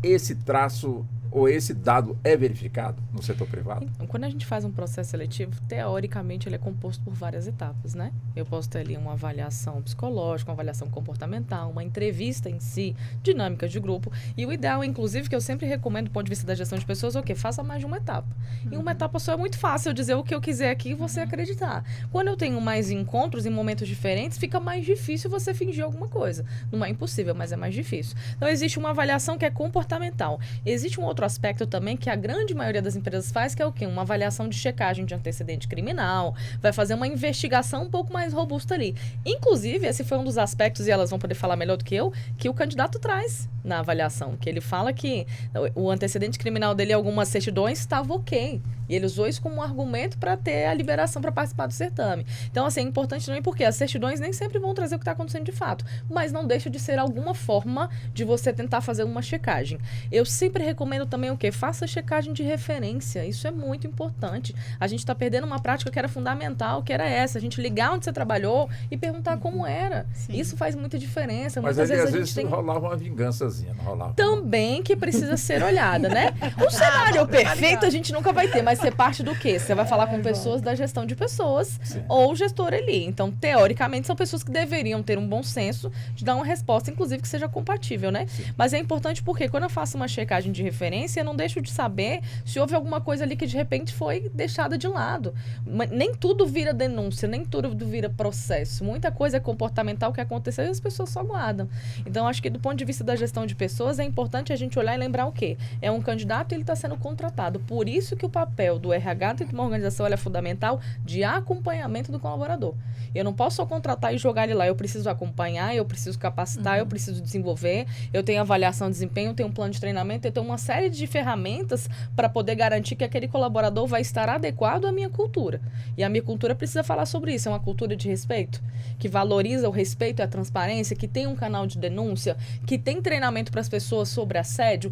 esse traço ou esse dado é verificado no setor privado? Então, quando a gente faz um processo seletivo, teoricamente ele é composto por várias etapas, né? Eu posso ter ali uma avaliação psicológica, uma avaliação comportamental, uma entrevista em si, dinâmicas de grupo. E o ideal, inclusive, que eu sempre recomendo do ponto de vista da gestão de pessoas, é o quê? Faça mais de uma etapa. Em uma etapa só é muito fácil eu dizer o que eu quiser aqui e você acreditar. Quando eu tenho mais encontros em momentos diferentes, fica mais difícil você fingir alguma coisa. Não é impossível, mas é mais difícil. Então, existe uma avaliação que é comportamental. Existe um outro aspecto também que a grande maioria das empresas faz, que é o quê? Uma avaliação de checagem de antecedente criminal, vai fazer uma investigação um pouco mais robusta ali. Inclusive, esse foi um dos aspectos, e elas vão poder falar melhor do que eu, que o candidato traz na avaliação, que ele fala que o antecedente criminal dele, algumas certidões, estava ok. E ele usou isso como um argumento para ter a liberação para participar do certame. Então, assim, é importante também porque as certidões nem sempre vão trazer o que está acontecendo de fato, mas não deixa de ser alguma forma de você tentar fazer uma checagem. Eu sempre recomendo também o quê? Faça checagem de referência. Isso é muito importante. A gente está perdendo uma prática que era fundamental, que era essa. A gente ligar onde você trabalhou e perguntar como era. Sim. Isso faz muita diferença. Mas muitas vezes a gente tem... rolava uma vingançazinha, não rolava? Também que precisa ser olhada, né? Um cenário perfeito a gente nunca vai ter, mas ser parte do quê? Você vai falar com pessoas da gestão de pessoas. Sim. Ou gestor ali. Então, teoricamente, são pessoas que deveriam ter um bom senso de dar uma resposta, inclusive, que seja compatível, né? Sim. Mas é importante porque quando eu faço uma checagem de referência, eu não deixo de saber se houve alguma coisa ali que de repente foi deixada de lado. Nem tudo vira denúncia, nem tudo vira processo. Muita coisa é comportamental que aconteceu e as pessoas só guardam. Então, acho que do ponto de vista da gestão de pessoas, é importante a gente olhar e lembrar o quê? É um candidato e ele está sendo contratado. Por isso que o papel do RH dentro de uma organização é fundamental de acompanhamento do colaborador. Eu não posso só contratar e jogar ele lá. Eu preciso acompanhar, eu preciso capacitar, eu preciso desenvolver, eu tenho avaliação de desempenho, eu tenho um plano de treinamento, eu tenho uma série de ferramentas para poder garantir que aquele colaborador vai estar adequado à minha cultura. E a minha cultura precisa falar sobre isso. É uma cultura de respeito, que valoriza o respeito e a transparência, que tem um canal de denúncia, que tem treinamento para as pessoas sobre assédio.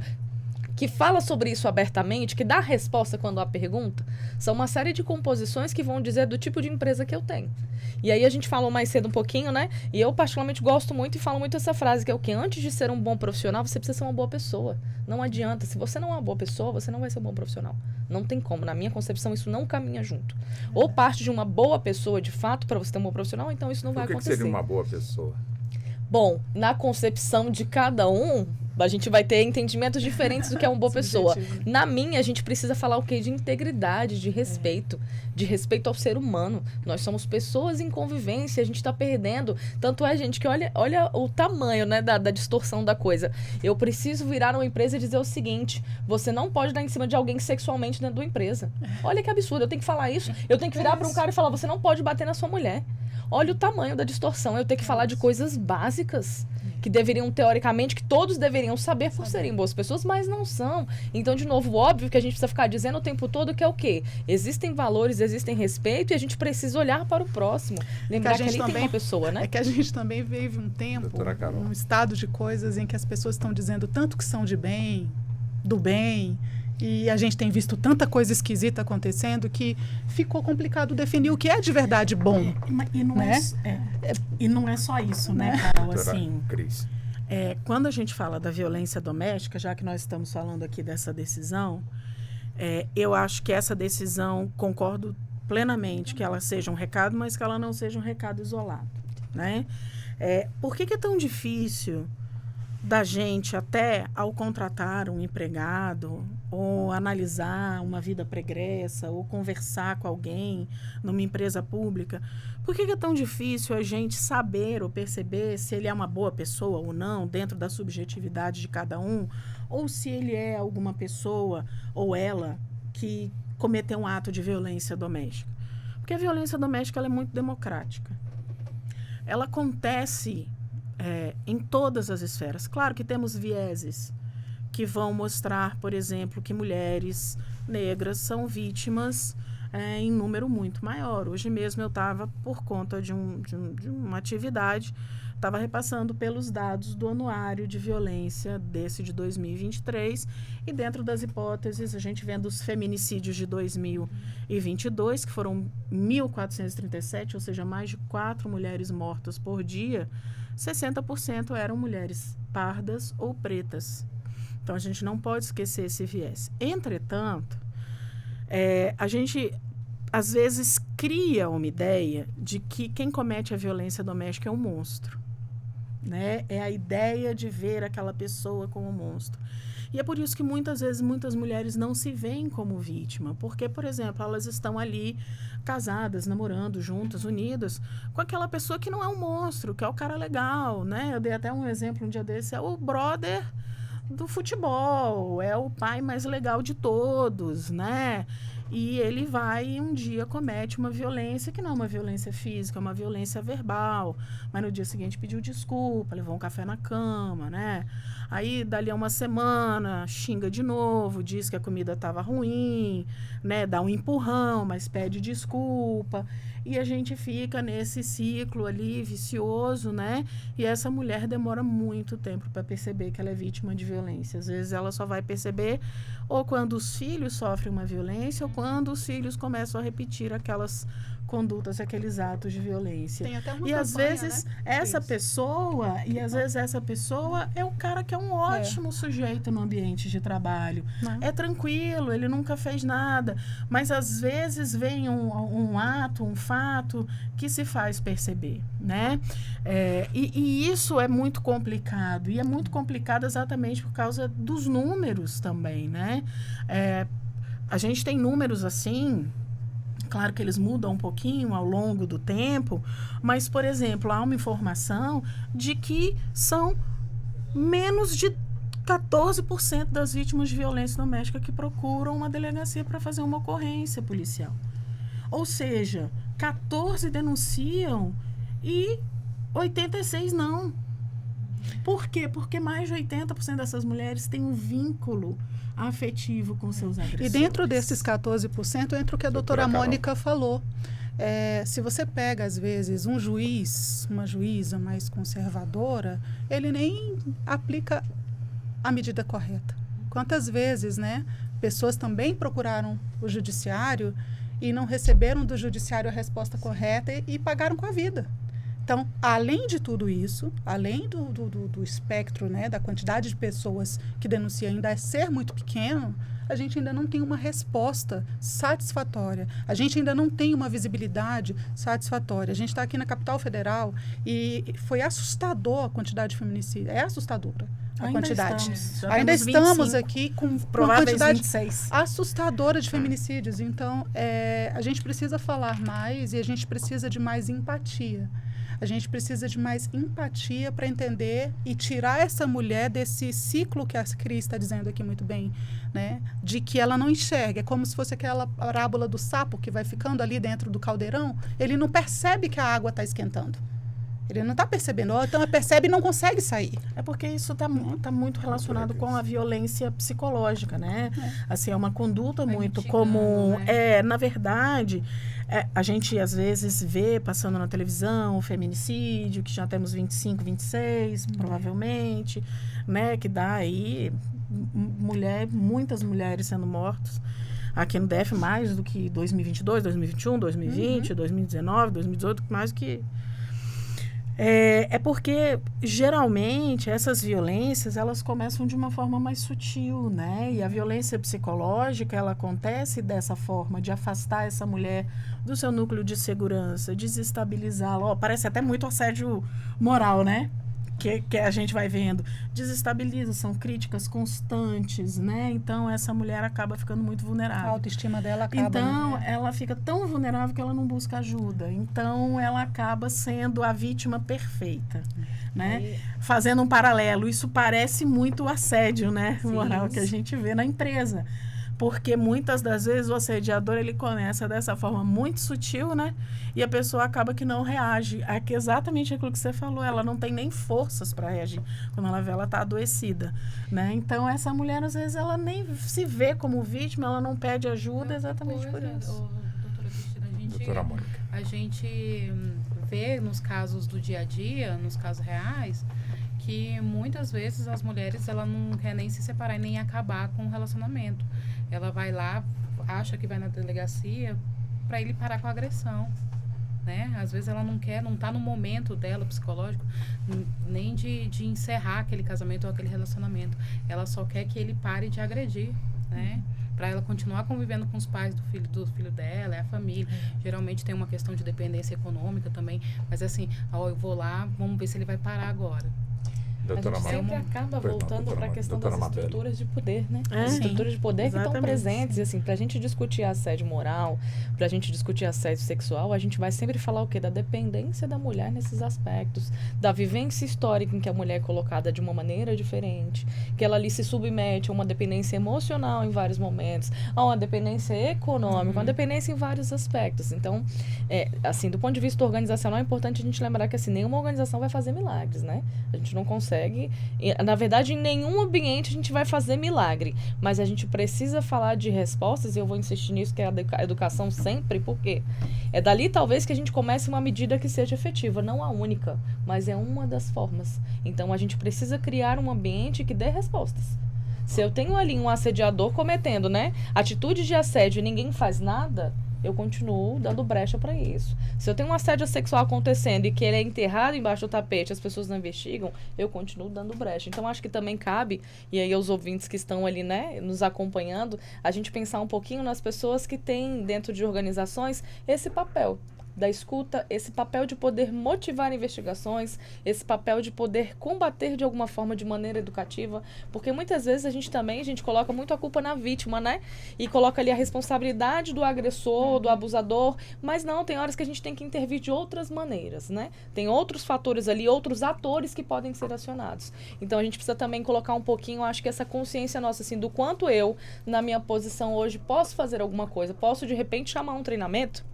que fala sobre isso abertamente, que dá resposta quando há pergunta, são uma série de composições que vão dizer do tipo de empresa que eu tenho. E aí a gente falou mais cedo um pouquinho, né? E eu particularmente gosto muito e falo muito essa frase, que é o quê? Antes de ser um bom profissional, você precisa ser uma boa pessoa. Não adianta. Se você não é uma boa pessoa, você não vai ser um bom profissional. Não tem como. Na minha concepção, isso não caminha junto. Ou parte de uma boa pessoa, de fato, para você ter um bom profissional, então isso não vai acontecer. O que seria uma boa pessoa? Bom, na concepção de cada um, a gente vai ter entendimentos diferentes do que é uma boa pessoa. Na minha, a gente precisa falar o quê? De integridade, de respeito ao ser humano. Nós somos pessoas em convivência, a gente está perdendo. Tanto é, gente, que olha o tamanho, né, da distorção da coisa. Eu preciso virar uma empresa e dizer o seguinte: você não pode dar em cima de alguém sexualmente dentro da empresa. Olha que absurdo, eu tenho que falar isso. Eu tenho que virar para um cara e falar: você não pode bater na sua mulher. Olha o tamanho da distorção. Eu tenho que falar de coisas básicas que deveriam, teoricamente, que todos deveriam saber por serem boas pessoas, mas não são. Então, de novo, óbvio que a gente precisa ficar dizendo o tempo todo que é o quê? Existem valores, existem respeito e a gente precisa olhar para o próximo. Lembrar que ali tem uma pessoa, né? É que a gente também vive um tempo, um estado de coisas em que as pessoas estão dizendo tanto que são de bem, do bem, e a gente tem visto tanta coisa esquisita acontecendo que ficou complicado definir o que é de verdade bom. E não é só isso, né, Carol? Assim, Cris. quando a gente fala da violência doméstica, já que nós estamos falando aqui dessa decisão, eu acho que essa decisão, concordo plenamente que ela seja um recado, mas que ela não seja um recado isolado, né? Por que é tão difícil da gente, até ao contratar um empregado, ou analisar uma vida pregressa, ou conversar com alguém numa empresa pública, por que é tão difícil a gente saber ou perceber se ele é uma boa pessoa ou não, dentro da subjetividade de cada um, ou se ele é alguma pessoa, ou ela, que cometeu um ato de violência doméstica? Porque a violência doméstica ela é muito democrática. Ela acontece em todas as esferas. Claro que temos vieses que vão mostrar, por exemplo, que mulheres negras são vítimas em número muito maior. Hoje mesmo eu estava, por conta de uma atividade, estava repassando pelos dados do anuário de violência desse de 2023 e dentro das hipóteses, a gente vendo os feminicídios de 2022, que foram 1.437, ou seja, mais de 4 mulheres mortas por dia, 60% eram mulheres pardas ou pretas. Então, a gente não pode esquecer esse viés. Entretanto, a gente, às vezes, cria uma ideia de que quem comete a violência doméstica é um monstro, né? É a ideia de ver aquela pessoa como um monstro. E é por isso que muitas vezes muitas mulheres não se veem como vítima, porque, por exemplo, elas estão ali casadas, namorando, juntas, unidas, com aquela pessoa que não é um monstro, que é o cara legal, né? Eu dei até um exemplo um dia desse, é o brother do futebol, é o pai mais legal de todos, né? E ele vai e um dia comete uma violência que não é uma violência física, é uma violência verbal, mas no dia seguinte pediu desculpa, levou um café na cama, né? Aí, dali a uma semana, xinga de novo, diz que a comida estava ruim, né? Dá um empurrão, mas pede desculpa. E a gente fica nesse ciclo ali vicioso, né? E essa mulher demora muito tempo para perceber que ela é vítima de violência. Às vezes ela só vai perceber ou quando os filhos sofrem uma violência ou quando os filhos começam a repetir aquelas condutas, aqueles atos de violência. Tem até uma e campanha, às vezes né? essa pessoa é o cara que é um ótimo sujeito no ambiente de trabalho. É tranquilo, ele nunca fez nada, mas às vezes vem um ato, um fato que se faz perceber, né? E isso é muito complicado, e é muito complicado exatamente por causa dos números também, né? A gente tem números assim. Claro que eles mudam um pouquinho ao longo do tempo, mas, por exemplo, há uma informação de que são menos de 14% das vítimas de violência doméstica que procuram uma delegacia para fazer uma ocorrência policial. Ou seja, 14 denunciam e 86 não. Por quê? Porque mais de 80% dessas mulheres têm um vínculo afetivo com seus agressores. E dentro desses 14% entra o que a doutora Mônica falou. Se você pega, às vezes, um juiz, uma juíza mais conservadora, ele nem aplica a medida correta. Quantas vezes, né, pessoas também procuraram o judiciário e não receberam do judiciário a resposta correta e pagaram com a vida. Então, além de tudo isso, além do espectro, né, da quantidade de pessoas que denunciam ainda ser muito pequeno, a gente ainda não tem uma resposta satisfatória. A gente ainda não tem uma visibilidade satisfatória. A gente está aqui na capital federal e foi assustador a quantidade de feminicídio. É assustadora a quantidade. Ainda estamos aqui com uma quantidade 26. assustadora de feminicídios. Então, a gente precisa falar mais e a gente precisa de mais empatia. A gente precisa de mais empatia para entender e tirar essa mulher desse ciclo que a Cris está dizendo aqui muito bem, né? De que ela não enxerga. É como se fosse aquela parábola do sapo que vai ficando ali dentro do caldeirão. Ele não percebe que a água está esquentando. Ele não está percebendo. Ou então ela percebe e não consegue sair. É porque isso está muito relacionado com a violência psicológica, né? Assim, é uma conduta muito comum. Né? Na verdade, a gente às vezes vê passando na televisão o feminicídio, que já temos 25, 26, provavelmente, né? Que dá aí muitas mulheres sendo mortas. Aqui no DF, mais do que 2022, 2021, 2020, 2019, 2018, mais do que... É porque, geralmente, essas violências, elas começam de uma forma mais sutil, né? E a violência psicológica, ela acontece dessa forma, de afastar essa mulher do seu núcleo de segurança, desestabilizá-la. Parece até muito assédio moral, né? Que a gente vai vendo. Desestabiliza, são críticas constantes, né? Então, essa mulher acaba ficando muito vulnerável. A autoestima dela acaba... Então, ela fica tão vulnerável que ela não busca ajuda. Então, ela acaba sendo a vítima perfeita, né? Fazendo um paralelo, isso parece muito o assédio, né? Moral que a gente vê na empresa. Porque muitas das vezes o assediador, ele começa dessa forma muito sutil, né? E a pessoa acaba que não reage. É que exatamente aquilo que você falou, ela não tem nem forças para reagir. Quando ela vê, ela está adoecida, né? Então, essa mulher, às vezes, ela nem se vê como vítima, ela não pede ajuda exatamente por isso. Doutora Cristina, Doutora Mônica. A gente vê nos casos do dia a dia, nos casos reais, que muitas vezes as mulheres, ela não quer nem se separar e nem acabar com o relacionamento. Ela vai lá, acha que vai na delegacia para ele parar com a agressão, né? Às vezes ela não quer, não está no momento dela psicológico nem de encerrar aquele casamento ou aquele relacionamento. Ela só quer que ele pare de agredir, né? Para ela continuar convivendo com os pais do filho dela, é a família. Geralmente tem uma questão de dependência econômica também, mas assim, eu vou lá, vamos ver se ele vai parar agora. Doutora a gente sempre acaba voltando para a questão das estruturas de poder, né? As estruturas de poder que estão presentes. E assim, para a gente discutir assédio moral, para a gente discutir assédio sexual, a gente vai sempre falar o quê? Da dependência da mulher nesses aspectos, da vivência histórica em que a mulher é colocada de uma maneira diferente, que ela ali se submete a uma dependência emocional em vários momentos, a uma dependência econômica, uma dependência em vários aspectos. Então, assim, do ponto de vista organizacional, é importante a gente lembrar que assim, nenhuma organização vai fazer milagres, né? A gente não consegue. Na verdade, em nenhum ambiente a gente vai fazer milagre, mas a gente precisa falar de respostas, e eu vou insistir nisso, que é a educação sempre, porque é dali talvez que a gente comece uma medida que seja efetiva, não a única, mas é uma das formas. Então a gente precisa criar um ambiente que dê respostas. Se eu tenho ali um assediador cometendo, né, atitude de assédio e ninguém faz nada, eu continuo dando brecha para isso. Se eu tenho um assédio sexual acontecendo e que ele é enterrado embaixo do tapete, as pessoas não investigam, eu continuo dando brecha. Então, acho que também cabe, e aí os ouvintes que estão ali, né, nos acompanhando, a gente pensar um pouquinho nas pessoas que têm dentro de organizações esse papel da escuta, esse papel de poder motivar investigações, esse papel de poder combater de alguma forma de maneira educativa, porque muitas vezes a gente coloca muito a culpa na vítima, né? E coloca ali a responsabilidade do agressor, do abusador, mas não, tem horas que a gente tem que intervir de outras maneiras, né? Tem outros fatores ali, outros atores que podem ser acionados. Então a gente precisa também colocar um pouquinho, acho que essa consciência nossa, assim, do quanto eu, na minha posição hoje, posso fazer alguma coisa, posso de repente chamar um treinamento,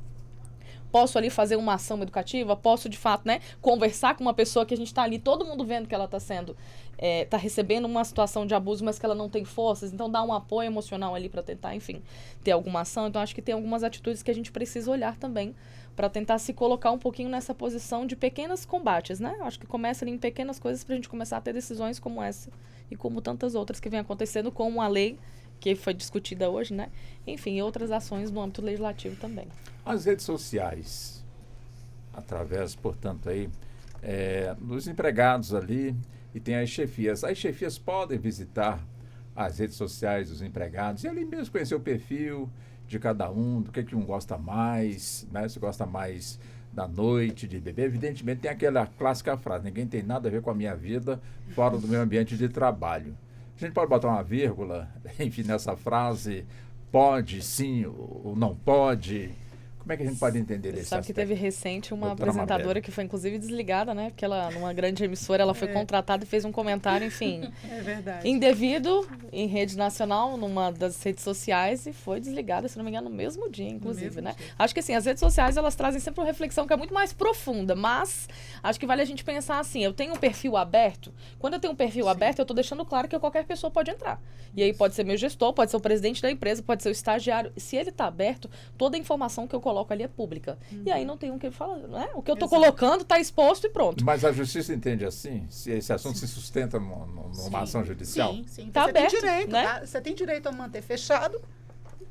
posso ali fazer uma ação educativa, posso de fato, né, conversar com uma pessoa que a gente está ali, todo mundo vendo que ela está sendo, está recebendo uma situação de abuso, mas que ela não tem forças, então dá um apoio emocional ali para tentar, enfim, ter alguma ação. Então acho que tem algumas atitudes que a gente precisa olhar também para tentar se colocar um pouquinho nessa posição de pequenos combates, né? Acho que começa ali em pequenas coisas para a gente começar a ter decisões como essa e como tantas outras que vem acontecendo, como a lei que foi discutida hoje, né? Enfim, outras ações no âmbito legislativo também. As redes sociais, através, portanto, aí, dos empregados ali, e tem as chefias. As chefias podem visitar as redes sociais dos empregados e ali mesmo conhecer o perfil de cada um, do que um gosta mais, né? Se gosta mais da noite, de beber. Evidentemente tem aquela clássica frase, ninguém tem nada a ver com a minha vida fora do meu ambiente de trabalho. A gente pode botar uma vírgula, enfim, nessa frase, pode sim ou não pode. Como é que a gente pode entender esse Sabe aspecto? que teve recente uma Doutora apresentadora Mabel. que foi inclusive desligada, né? Porque ela, numa grande emissora, ela foi contratada e fez um comentário, enfim, É verdade. indevido em rede nacional, numa das redes sociais, e foi desligada, se não me engano, no mesmo dia, inclusive, né? Acho que assim, as redes sociais, elas trazem sempre uma reflexão que é muito mais profunda, mas acho que vale a gente pensar assim, eu tenho um perfil aberto, quando eu tenho um perfil aberto, eu tô deixando claro que qualquer pessoa pode entrar. E aí pode ser meu gestor, pode ser o presidente da empresa, pode ser o estagiário. Se ele tá aberto, toda a informação que eu coloco ali é pública. E aí não tem o que falar, né? O que eu tô colocando tá exposto e pronto. Mas a justiça entende assim? Se esse assunto se sustenta numa ação judicial? Sim. Tá Você aberto, tem direito, né? tá? Você tem direito a manter fechado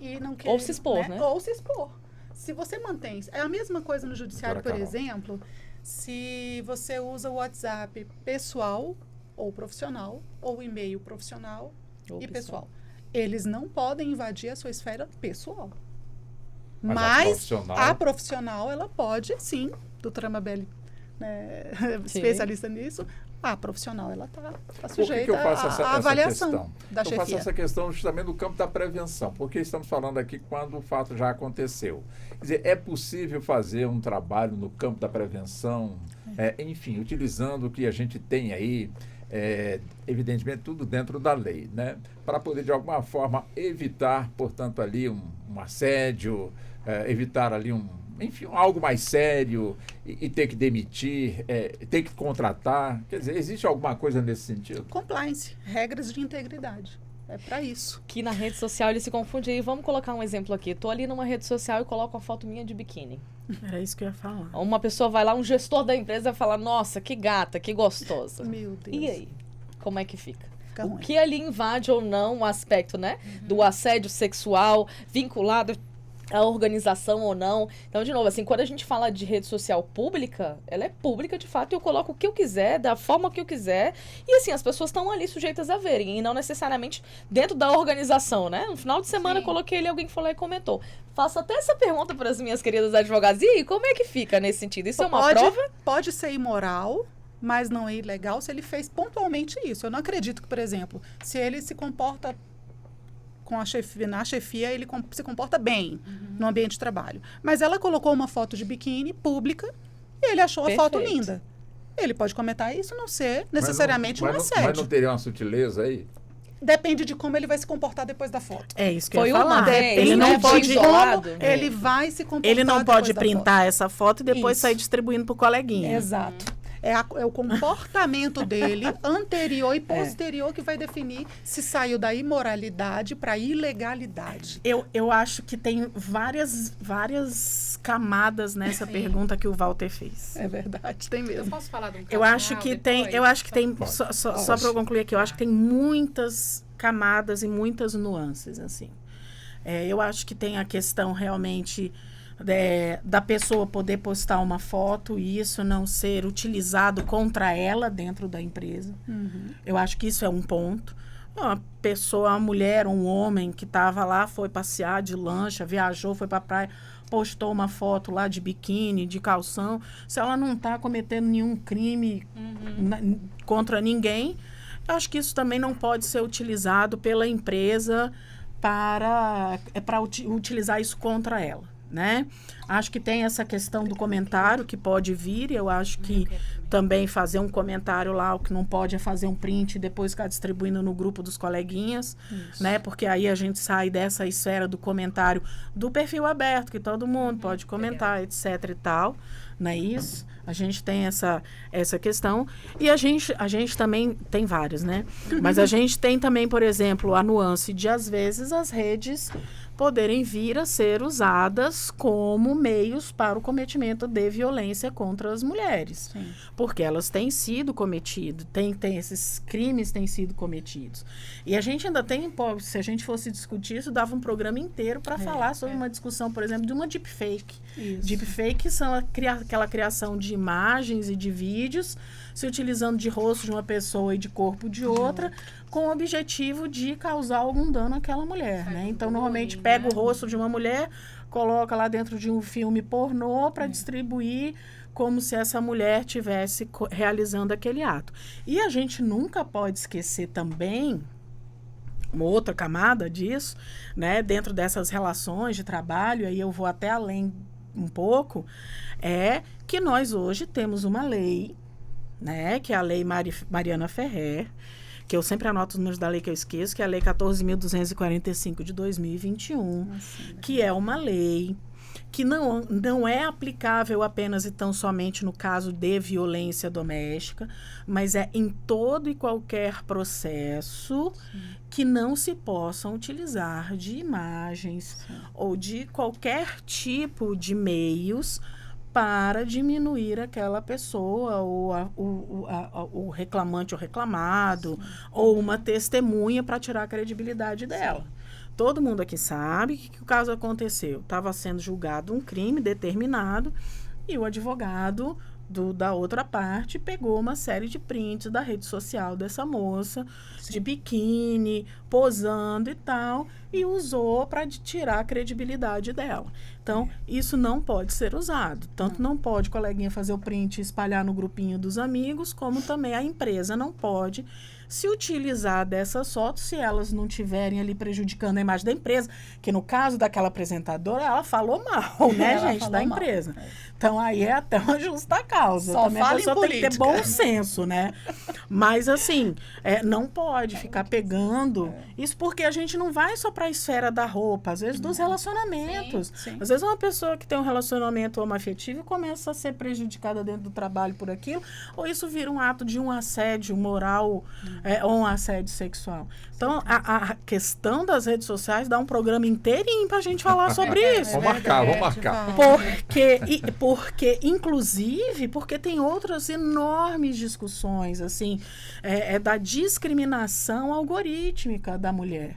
e não querer... Ou se expor, né? Ou se expor. Se você mantém... É a mesma coisa no judiciário, por Doutora Carol. exemplo, se você usa o WhatsApp pessoal ou profissional, ou e-mail profissional Ou e pessoal. pessoal. Eles não podem invadir a sua esfera pessoal. Mas a Mas profissional- a profissional, ela pode, sim, doutora Mabel, né, especialista nisso, a profissional, ela está Por que sujeita eu faço essa à avaliação questão? da Eu faço chefia. essa questão justamente no campo da prevenção, porque estamos falando aqui quando o fato já aconteceu. Quer dizer, é possível fazer um trabalho no campo da prevenção, enfim, utilizando o que a gente tem aí, evidentemente tudo dentro da lei, né? Para poder, de alguma forma, evitar, portanto, ali um assédio, evitar ali enfim, algo mais sério e ter que demitir, ter que contratar. Quer dizer, existe alguma coisa nesse sentido? Compliance, regras de integridade. É para isso. Que na rede social ele se confunde. E vamos colocar um exemplo aqui. Tô ali numa rede social e coloco uma foto minha de biquíni. Era isso que eu ia falar. Uma pessoa vai lá, um gestor da empresa vai falar, nossa, que gata, que gostosa. Meu Deus. E aí? Como é que fica? Fica O ruim. que ali invade ou não o aspecto, né? Do assédio sexual vinculado à organização ou não. Então, de novo, assim, quando a gente fala de rede social pública, ela é pública de fato e eu coloco o que eu quiser, da forma que eu quiser. E assim, as pessoas estão ali sujeitas a verem. E não necessariamente dentro da organização, né? No final de semana eu coloquei ali, alguém que falou e comentou. Faço até essa pergunta para as minhas queridas advogadas. E aí, como é que fica nesse sentido? Isso é uma prova? Pode ser imoral, mas não é ilegal se ele fez pontualmente isso. Eu não acredito que, por exemplo, se ele se comporta com a chefia, na chefia, ele se comporta bem no ambiente de trabalho. Mas ela colocou uma foto de biquíni pública e ele achou a foto Perfeito. linda. Ele pode comentar isso, não ser necessariamente um mas assédio. não teria uma sutileza aí? Depende de como ele vai se comportar depois da foto. É isso que Foi eu ia falar. uma vez, Ele né? não Foi pode isolado. Ele vai se comportar Ele não pode depois da foto. printar essa foto e depois Isso. sair distribuindo pro coleguinha. Exato. É o comportamento dele, anterior e posterior, que vai definir se saiu da imoralidade para a ilegalidade. Eu acho que tem várias camadas nessa pergunta que o Walter fez. É verdade, tem Eu mesmo. posso falar de um caso Eu acho real que depois? tem, só para eu concluir aqui, eu acho que tem muitas camadas e muitas nuances, assim. Eu acho que tem a questão realmente da pessoa poder postar uma foto e isso não ser utilizado contra ela dentro da empresa. Eu acho que isso é um ponto. Uma pessoa, uma mulher, um homem que estava lá, foi passear de lancha, viajou, foi para a praia, postou uma foto lá de biquíni, de calção. Se ela não está cometendo nenhum crime contra ninguém, eu acho que isso também não pode ser utilizado pela empresa para utilizar isso contra ela, né? Acho que tem essa questão do comentário que pode vir, eu acho que também fazer um comentário lá, o que não pode é fazer um print e depois ficar distribuindo no grupo dos coleguinhas, né? Porque aí a gente sai dessa esfera do comentário do perfil aberto, que todo mundo pode comentar, etc e tal, não é isso? A gente tem essa questão e a gente também tem várias, né? Mas a gente tem também, por exemplo, a nuance de, às vezes, as redes poderem vir a ser usadas como meios para o cometimento de violência contra as mulheres. Sim. Porque elas têm sido cometidas, esses crimes têm sido cometidos. E a gente ainda tem, se a gente fosse discutir isso, dava um programa inteiro para falar sobre uma discussão, por exemplo, de uma deepfake. Isso. Deepfake são aquela criação de imagens e de vídeos se utilizando de rosto de uma pessoa e de corpo de outra, com o objetivo de causar algum dano àquela mulher, né? Então, normalmente pega o rosto de uma mulher, coloca lá dentro de um filme pornô para distribuir como se essa mulher estivesse realizando aquele ato. E a gente nunca pode esquecer também uma outra camada disso, né? Dentro dessas relações de trabalho, aí eu vou até além um pouco, é que nós hoje temos uma lei, né, que é a Lei Mariana Ferrer, que eu sempre anoto os números da lei que eu esqueço, que é a Lei 14.245 de 2021, que é uma lei que não é aplicável apenas e tão somente no caso de violência doméstica, mas é em todo e qualquer processo que não se possam utilizar de imagens ou de qualquer tipo de meios para diminuir aquela pessoa, ou o reclamante ou reclamado, ou uma testemunha para tirar a credibilidade dela. Todo mundo aqui sabe que o caso aconteceu. Estava sendo julgado um crime determinado e o advogado da outra parte pegou uma série de prints da rede social dessa moça, de biquíni, posando e tal, e usou para tirar a credibilidade dela. Então, isso não pode ser usado. Tanto não pode o coleguinha fazer o print e espalhar no grupinho dos amigos, como também a empresa não pode se utilizar dessas fotos se elas não estiverem ali prejudicando a imagem da empresa, que no caso daquela apresentadora, ela falou mal, né, Ela gente, falou da mal. empresa. Então, aí é até uma justa causa. Só Também a fala em pessoa tem que ter política. bom senso, né? Mas, assim, não pode ficar pegando isso, porque a gente não vai só para a esfera da roupa, às vezes dos relacionamentos. Sim. Às vezes uma pessoa que tem um relacionamento homoafetivo começa a ser prejudicada dentro do trabalho por aquilo, ou isso vira um ato de um assédio moral ou um assédio sexual. Então, a questão das redes sociais dá um programa inteirinho pra gente falar sobre isso. Vamos marcar. Porque, inclusive, porque tem outras enormes discussões, assim, da discriminação algorítmica da mulher.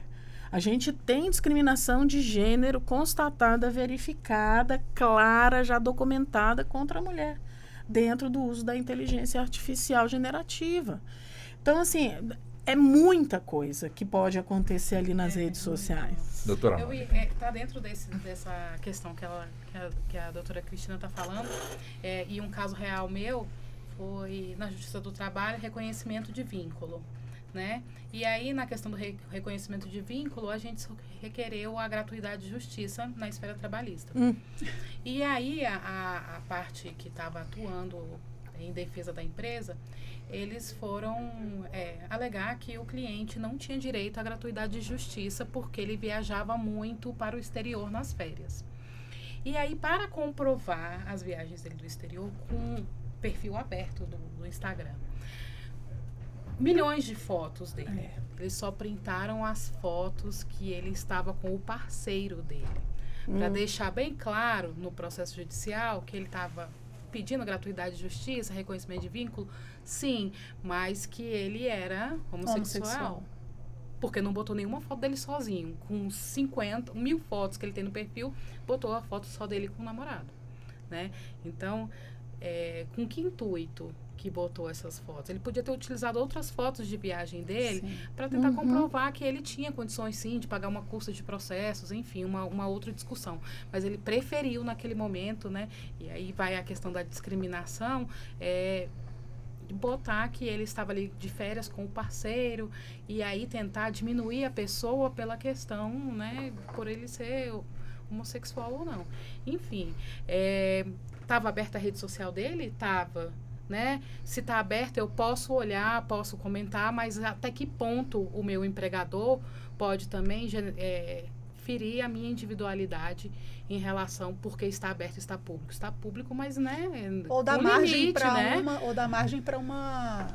A gente tem discriminação de gênero constatada, verificada, clara, já documentada contra a mulher, dentro do uso da inteligência artificial generativa. Então, assim, é muita coisa que pode acontecer ali nas redes sociais. Doutora, Está dentro dessa questão que a doutora Cristina está falando, e um caso real meu foi na Justiça do Trabalho, reconhecimento de vínculo, né? E aí, na questão do reconhecimento de vínculo, a gente requereu a gratuidade de justiça na esfera trabalhista. E aí, a parte que estava atuando em defesa da empresa, eles foram alegar que o cliente não tinha direito à gratuidade de justiça porque ele viajava muito para o exterior nas férias. E aí, para comprovar as viagens dele do exterior com perfil aberto do Instagram, milhões de fotos dele. Eles só printaram as fotos que ele estava com o parceiro dele. Para deixar bem claro no processo judicial que ele estava pedindo gratuidade de justiça, reconhecimento de vínculo, sim, mas que ele era homossexual. Porque não botou nenhuma foto dele sozinho. Com 1.000 fotos que ele tem no perfil, botou a foto só dele com o namorado, né? Então, com que intuito que botou essas fotos? Ele podia ter utilizado outras fotos de viagem dele para tentar comprovar que ele tinha condições, sim, de pagar uma custa de processos, enfim, uma outra discussão. Mas ele preferiu naquele momento, né? E aí vai a questão da discriminação, botar que ele estava ali de férias com o parceiro e aí tentar diminuir a pessoa pela questão, né? Por ele ser homossexual ou não. Enfim, estava aberta a rede social dele? Estava. Né? Se está aberto, eu posso olhar, posso comentar, mas até que ponto o meu empregador pode também ferir a minha individualidade em relação porque está aberto, está público. Está público, mas, né? Ou dar um margem limite, para né? ou dar margem para uma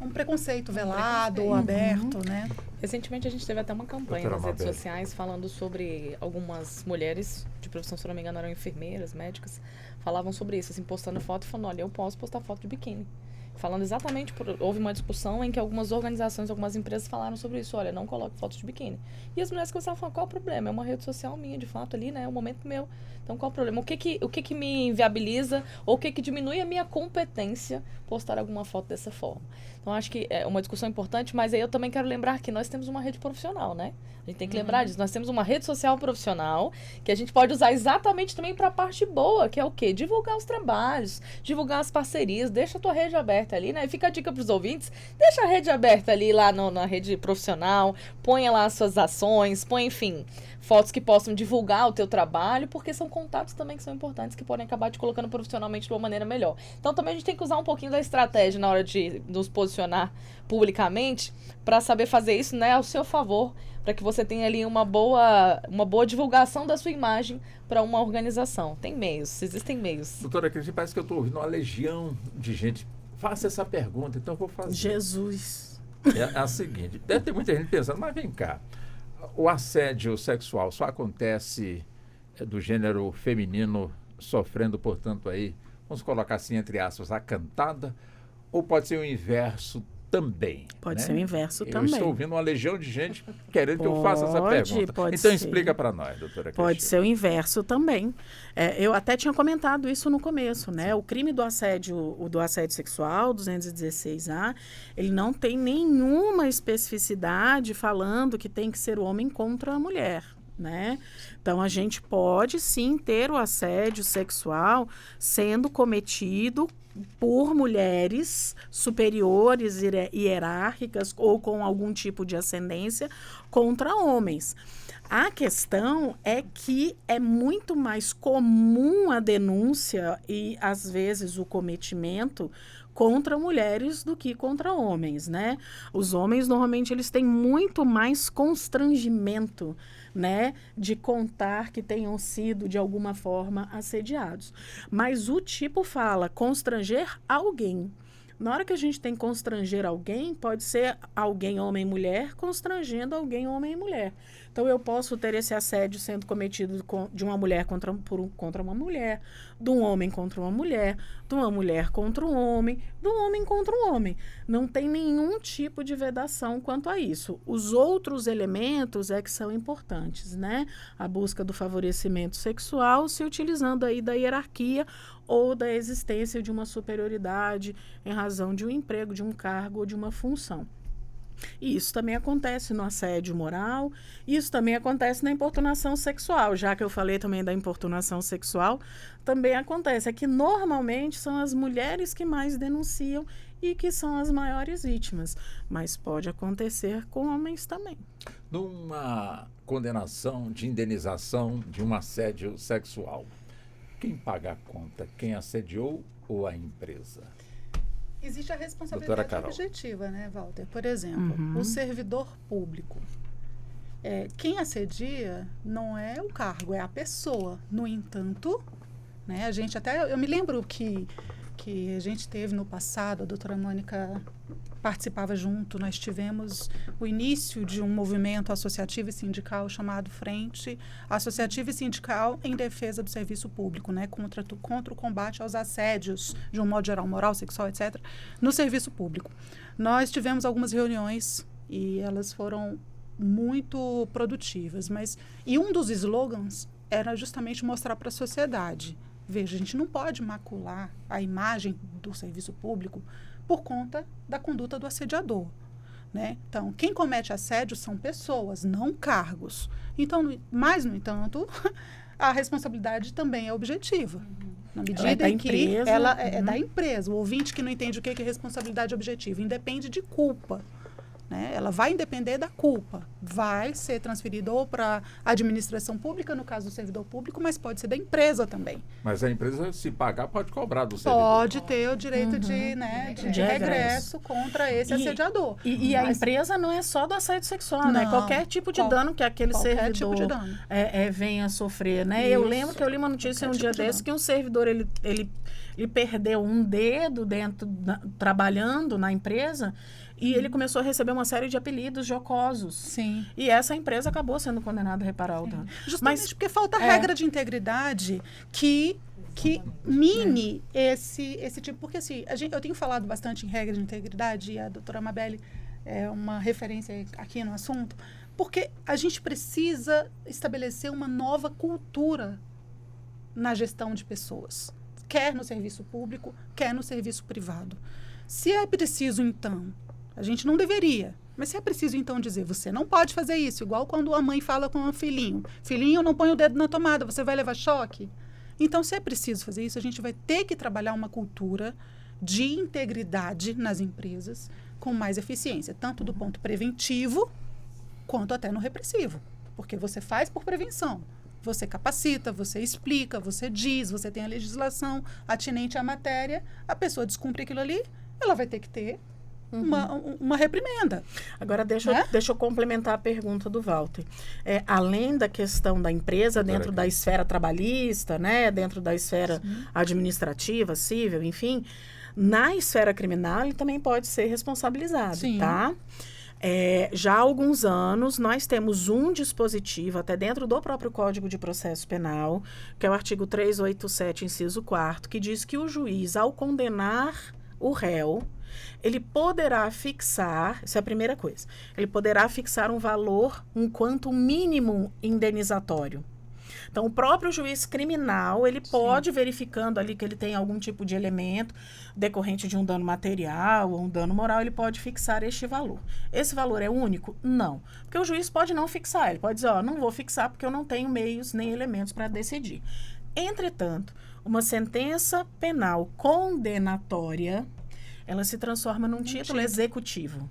um preconceito velado ou aberto, né? Recentemente a gente teve até uma campanha Doutora nas redes Mabel. sociais falando sobre algumas mulheres de profissão, se não me engano, eram enfermeiras, médicas, falavam sobre isso, assim, postando foto e falando, olha, eu posso postar foto de biquíni. Falando exatamente, houve uma discussão em que algumas organizações, algumas empresas falaram sobre isso, olha, não coloque fotos de biquíni. E as mulheres começaram a falar, qual o problema? É uma rede social minha, de fato, ali, né? É um momento meu. Então, qual o problema? O que me inviabiliza ou o que diminui a minha competência postar alguma foto dessa forma? Então, acho que é uma discussão importante, mas aí eu também quero lembrar que nós temos uma rede profissional, né? A gente tem que lembrar disso. Nós temos uma rede social profissional que a gente pode usar exatamente também para a parte boa, que é o quê? Divulgar os trabalhos, divulgar as parcerias, deixa a tua rede aberta ali, né? E fica a dica para os ouvintes, deixa a rede aberta ali lá na rede profissional, ponha lá as suas ações, põe, enfim, fotos que possam divulgar o teu trabalho, porque são contatos também que são importantes, que podem acabar te colocando profissionalmente de uma maneira melhor. Então também a gente tem que usar um pouquinho da estratégia na hora de nos posicionar publicamente, para saber fazer isso, né, ao seu favor, para que você tenha ali uma boa divulgação da sua imagem para uma organização. Tem meios, existem meios. Doutora Cris, parece que eu estou ouvindo uma legião de gente. Faça essa pergunta, então eu vou fazer. Jesus. É a seguinte, deve ter muita gente pensando, mas vem cá, o assédio sexual só acontece do gênero feminino sofrendo, portanto, aí, vamos colocar assim, entre aspas, a cantada, ou pode ser o inverso também? Pode né? ser o inverso eu também. estou ouvindo uma legião de gente querendo que eu faça essa pergunta. Pode Então ser. explica para nós, doutora Cristina. Pode ser o inverso também. Eu até tinha comentado isso no começo, né? O crime do assédio sexual, 216A, ele não tem nenhuma especificidade falando que tem que ser o homem contra a mulher, né? Então, a gente pode sim ter o assédio sexual sendo cometido por mulheres superiores, hierárquicas ou com algum tipo de ascendência contra homens. A questão é que é muito mais comum a denúncia e, às vezes, o cometimento contra mulheres do que contra homens, né? Os homens, normalmente, eles têm muito mais constrangimento, né, de contar que tenham sido, de alguma forma, assediados. Mas o tipo fala constranger alguém. Na hora que a gente tem constranger alguém, pode ser alguém homem-mulher constrangendo alguém homem-mulher. Então, eu posso ter esse assédio sendo cometido de uma mulher contra uma mulher, de um homem contra uma mulher, de uma mulher contra um homem, de um homem contra um homem. Não tem nenhum tipo de vedação quanto a isso. Os outros elementos é que são importantes, né? A busca do favorecimento sexual, se utilizando aí da hierarquia ou da existência de uma superioridade em razão de um emprego, de um cargo ou de uma função. E isso também acontece no assédio moral, isso também acontece na importunação sexual. Já que eu falei também da importunação sexual, também acontece. É que normalmente são as mulheres que mais denunciam e que são as maiores vítimas. Mas pode acontecer com homens também. Numa condenação de indenização de um assédio sexual, quem paga a conta? Quem assediou ou a empresa? Existe a responsabilidade objetiva, né, Walter? Por exemplo, o servidor público. Quem assedia não é o cargo, é a pessoa. No entanto, né, eu me lembro que a gente teve no passado, a doutora Mônica participava junto, nós tivemos o início de um movimento associativo e sindical chamado Frente Associativa e Sindical em Defesa do Serviço Público, né, contra o combate aos assédios, de um modo geral, moral, sexual, etc., no serviço público. Nós tivemos algumas reuniões e elas foram muito produtivas, e um dos slogans era justamente mostrar para a sociedade, veja, a gente não pode macular a imagem do serviço público por conta da conduta do assediador, né? Então, quem comete assédio são pessoas, não cargos. Então, mas, no entanto, a responsabilidade também é objetiva. Na medida em que ela é da empresa. O ouvinte que não entende o que é responsabilidade objetiva, independe de culpa. Né? Ela vai depender da culpa. Vai ser transferida ou para a administração pública, no caso do servidor público, mas pode ser da empresa também. Mas a empresa, se pagar, pode cobrar do servidor. Pode ter o direito de regresso contra esse assediador. E a empresa não é só do assédio sexual, né? Qualquer tipo de dano que aquele servidor venha a sofrer, né? Eu lembro que eu li uma notícia um dia desse que um servidor, ele ele perdeu um dedo trabalhando na empresa e ele começou a receber uma série de apelidos jocosos. Sim. E essa empresa acabou sendo condenada a reparar o dano. Justamente porque falta regra de integridade que mine esse tipo. Porque assim, eu tenho falado bastante em regra de integridade e a doutora Amabile é uma referência aqui no assunto, porque a gente precisa estabelecer uma nova cultura na gestão de pessoas, quer no serviço público, quer no serviço privado. Se é preciso, então, a gente não deveria, mas se é preciso, então, dizer, você não pode fazer isso, igual quando a mãe fala com o filhinho, filhinho, não põe o dedo na tomada, você vai levar choque. Então, se é preciso fazer isso, a gente vai ter que trabalhar uma cultura de integridade nas empresas com mais eficiência, tanto do ponto preventivo quanto até no repressivo, porque você faz por prevenção. Você capacita, você explica, você diz, você tem a legislação atinente à matéria, a pessoa descumpre aquilo ali, ela vai ter que ter uma reprimenda. Agora, deixa eu complementar a pergunta do Walter. Além da questão da empresa, dentro da esfera trabalhista, né, dentro da esfera administrativa, civil, enfim, na esfera criminal ele também pode ser responsabilizado, tá? Já há alguns anos, nós temos um dispositivo, até dentro do próprio Código de Processo Penal, que é o artigo 387, inciso 4º, que diz que o juiz, ao condenar o réu, ele poderá fixar, isso é a primeira coisa, ele poderá fixar um valor, um quantum mínimo indenizatório. Então, o próprio juiz criminal, ele pode, verificando ali que ele tem algum tipo de elemento decorrente de um dano material ou um dano moral, ele pode fixar este valor. Esse valor é único? Não. Porque o juiz pode não fixar, ele pode dizer, não vou fixar porque eu não tenho meios nem elementos para decidir. Entretanto, uma sentença penal condenatória, ela se transforma num título executivo.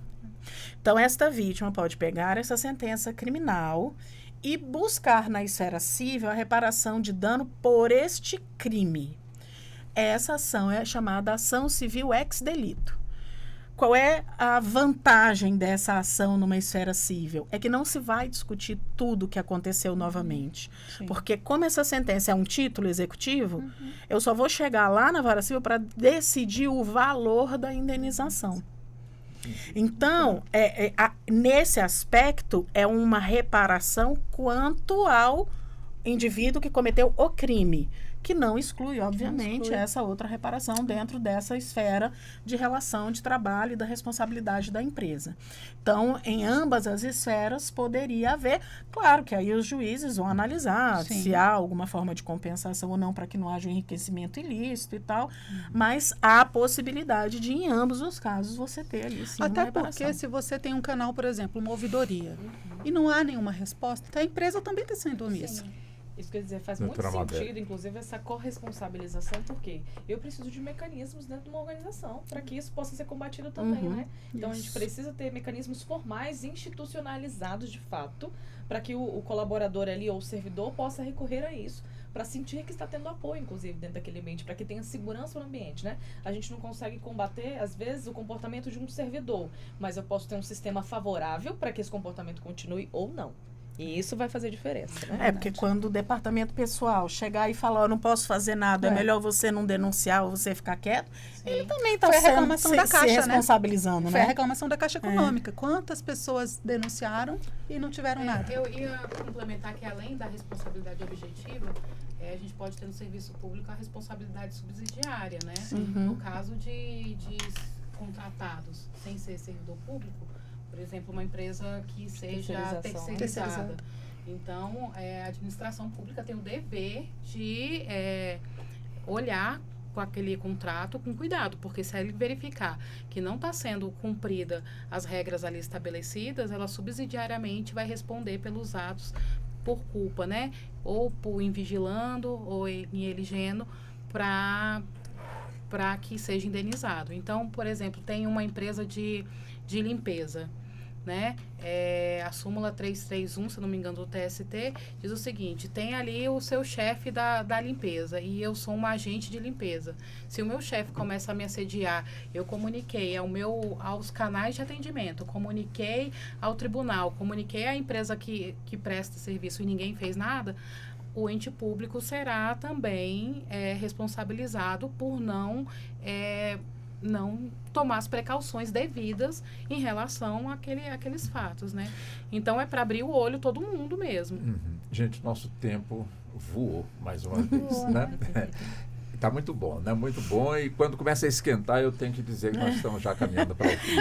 Então, esta vítima pode pegar essa sentença criminal e buscar na esfera civil a reparação de dano por este crime. Essa ação é chamada ação civil ex delito. Qual é a vantagem dessa ação numa esfera civil? É que não se vai discutir tudo o que aconteceu novamente. Porque como essa sentença é um título executivo, eu só vou chegar lá na vara civil para decidir o valor da indenização. Então, nesse aspecto, é uma reparação quanto ao indivíduo que cometeu o crime, que não exclui, obviamente, essa outra reparação dentro dessa esfera de relação de trabalho e da responsabilidade da empresa. Então, em ambas as esferas poderia haver, claro que aí os juízes vão analisar se há alguma forma de compensação ou não para que não haja um enriquecimento ilícito e tal, mas há a possibilidade de, em ambos os casos, você ter ali sim até uma reparação. Porque se você tem um canal, por exemplo, uma ouvidoria, e não há nenhuma resposta, a empresa também está sendo omissa. Isso quer dizer, faz muito sentido, inclusive, essa corresponsabilização, porque eu preciso de mecanismos dentro de uma organização para que isso possa ser combatido também, né? Então, a gente precisa ter mecanismos formais, institucionalizados, de fato, para que o colaborador ali, ou o servidor, possa recorrer a isso, para sentir que está tendo apoio, inclusive, dentro daquele ambiente, para que tenha segurança no ambiente, né? A gente não consegue combater, às vezes, o comportamento de um servidor, mas eu posso ter um sistema favorável para que esse comportamento continue ou não. E isso vai fazer diferença, né? Porque quando o departamento pessoal chegar e falar, eu não posso fazer nada, é melhor você não denunciar ou você ficar quieto, ele também está se responsabilizando, né? Foi a reclamação da Caixa Econômica. Quantas pessoas denunciaram e não tiveram nada? Eu ia complementar que, além da responsabilidade objetiva, a gente pode ter no serviço público a responsabilidade subsidiária, né? No caso de contratados sem ser servidor público, por exemplo, uma empresa que seja terceirizada. Então, a administração pública tem o dever de olhar com aquele contrato com cuidado, porque se ele verificar que não está sendo cumprida as regras ali estabelecidas, ela subsidiariamente vai responder pelos atos por culpa, né? Ou por invigilando ou em eligendo para que seja indenizado. Então, por exemplo, tem uma empresa de limpeza, né? A súmula 331, se não me engano, do TST, diz o seguinte: tem ali o seu chefe da limpeza e eu sou uma agente de limpeza. Se o meu chefe começa a me assediar, eu comuniquei aos canais de atendimento, comuniquei ao tribunal, comuniquei à empresa que presta serviço e ninguém fez nada, o ente público será também responsabilizado por não tomar as precauções devidas em relação àqueles fatos, né? Então, é para abrir o olho todo mundo mesmo. Gente, nosso tempo voou mais uma vez, né? Tá muito bom, né? Muito bom. E quando começa a esquentar, eu tenho que dizer que nós estamos já caminhando para o fim.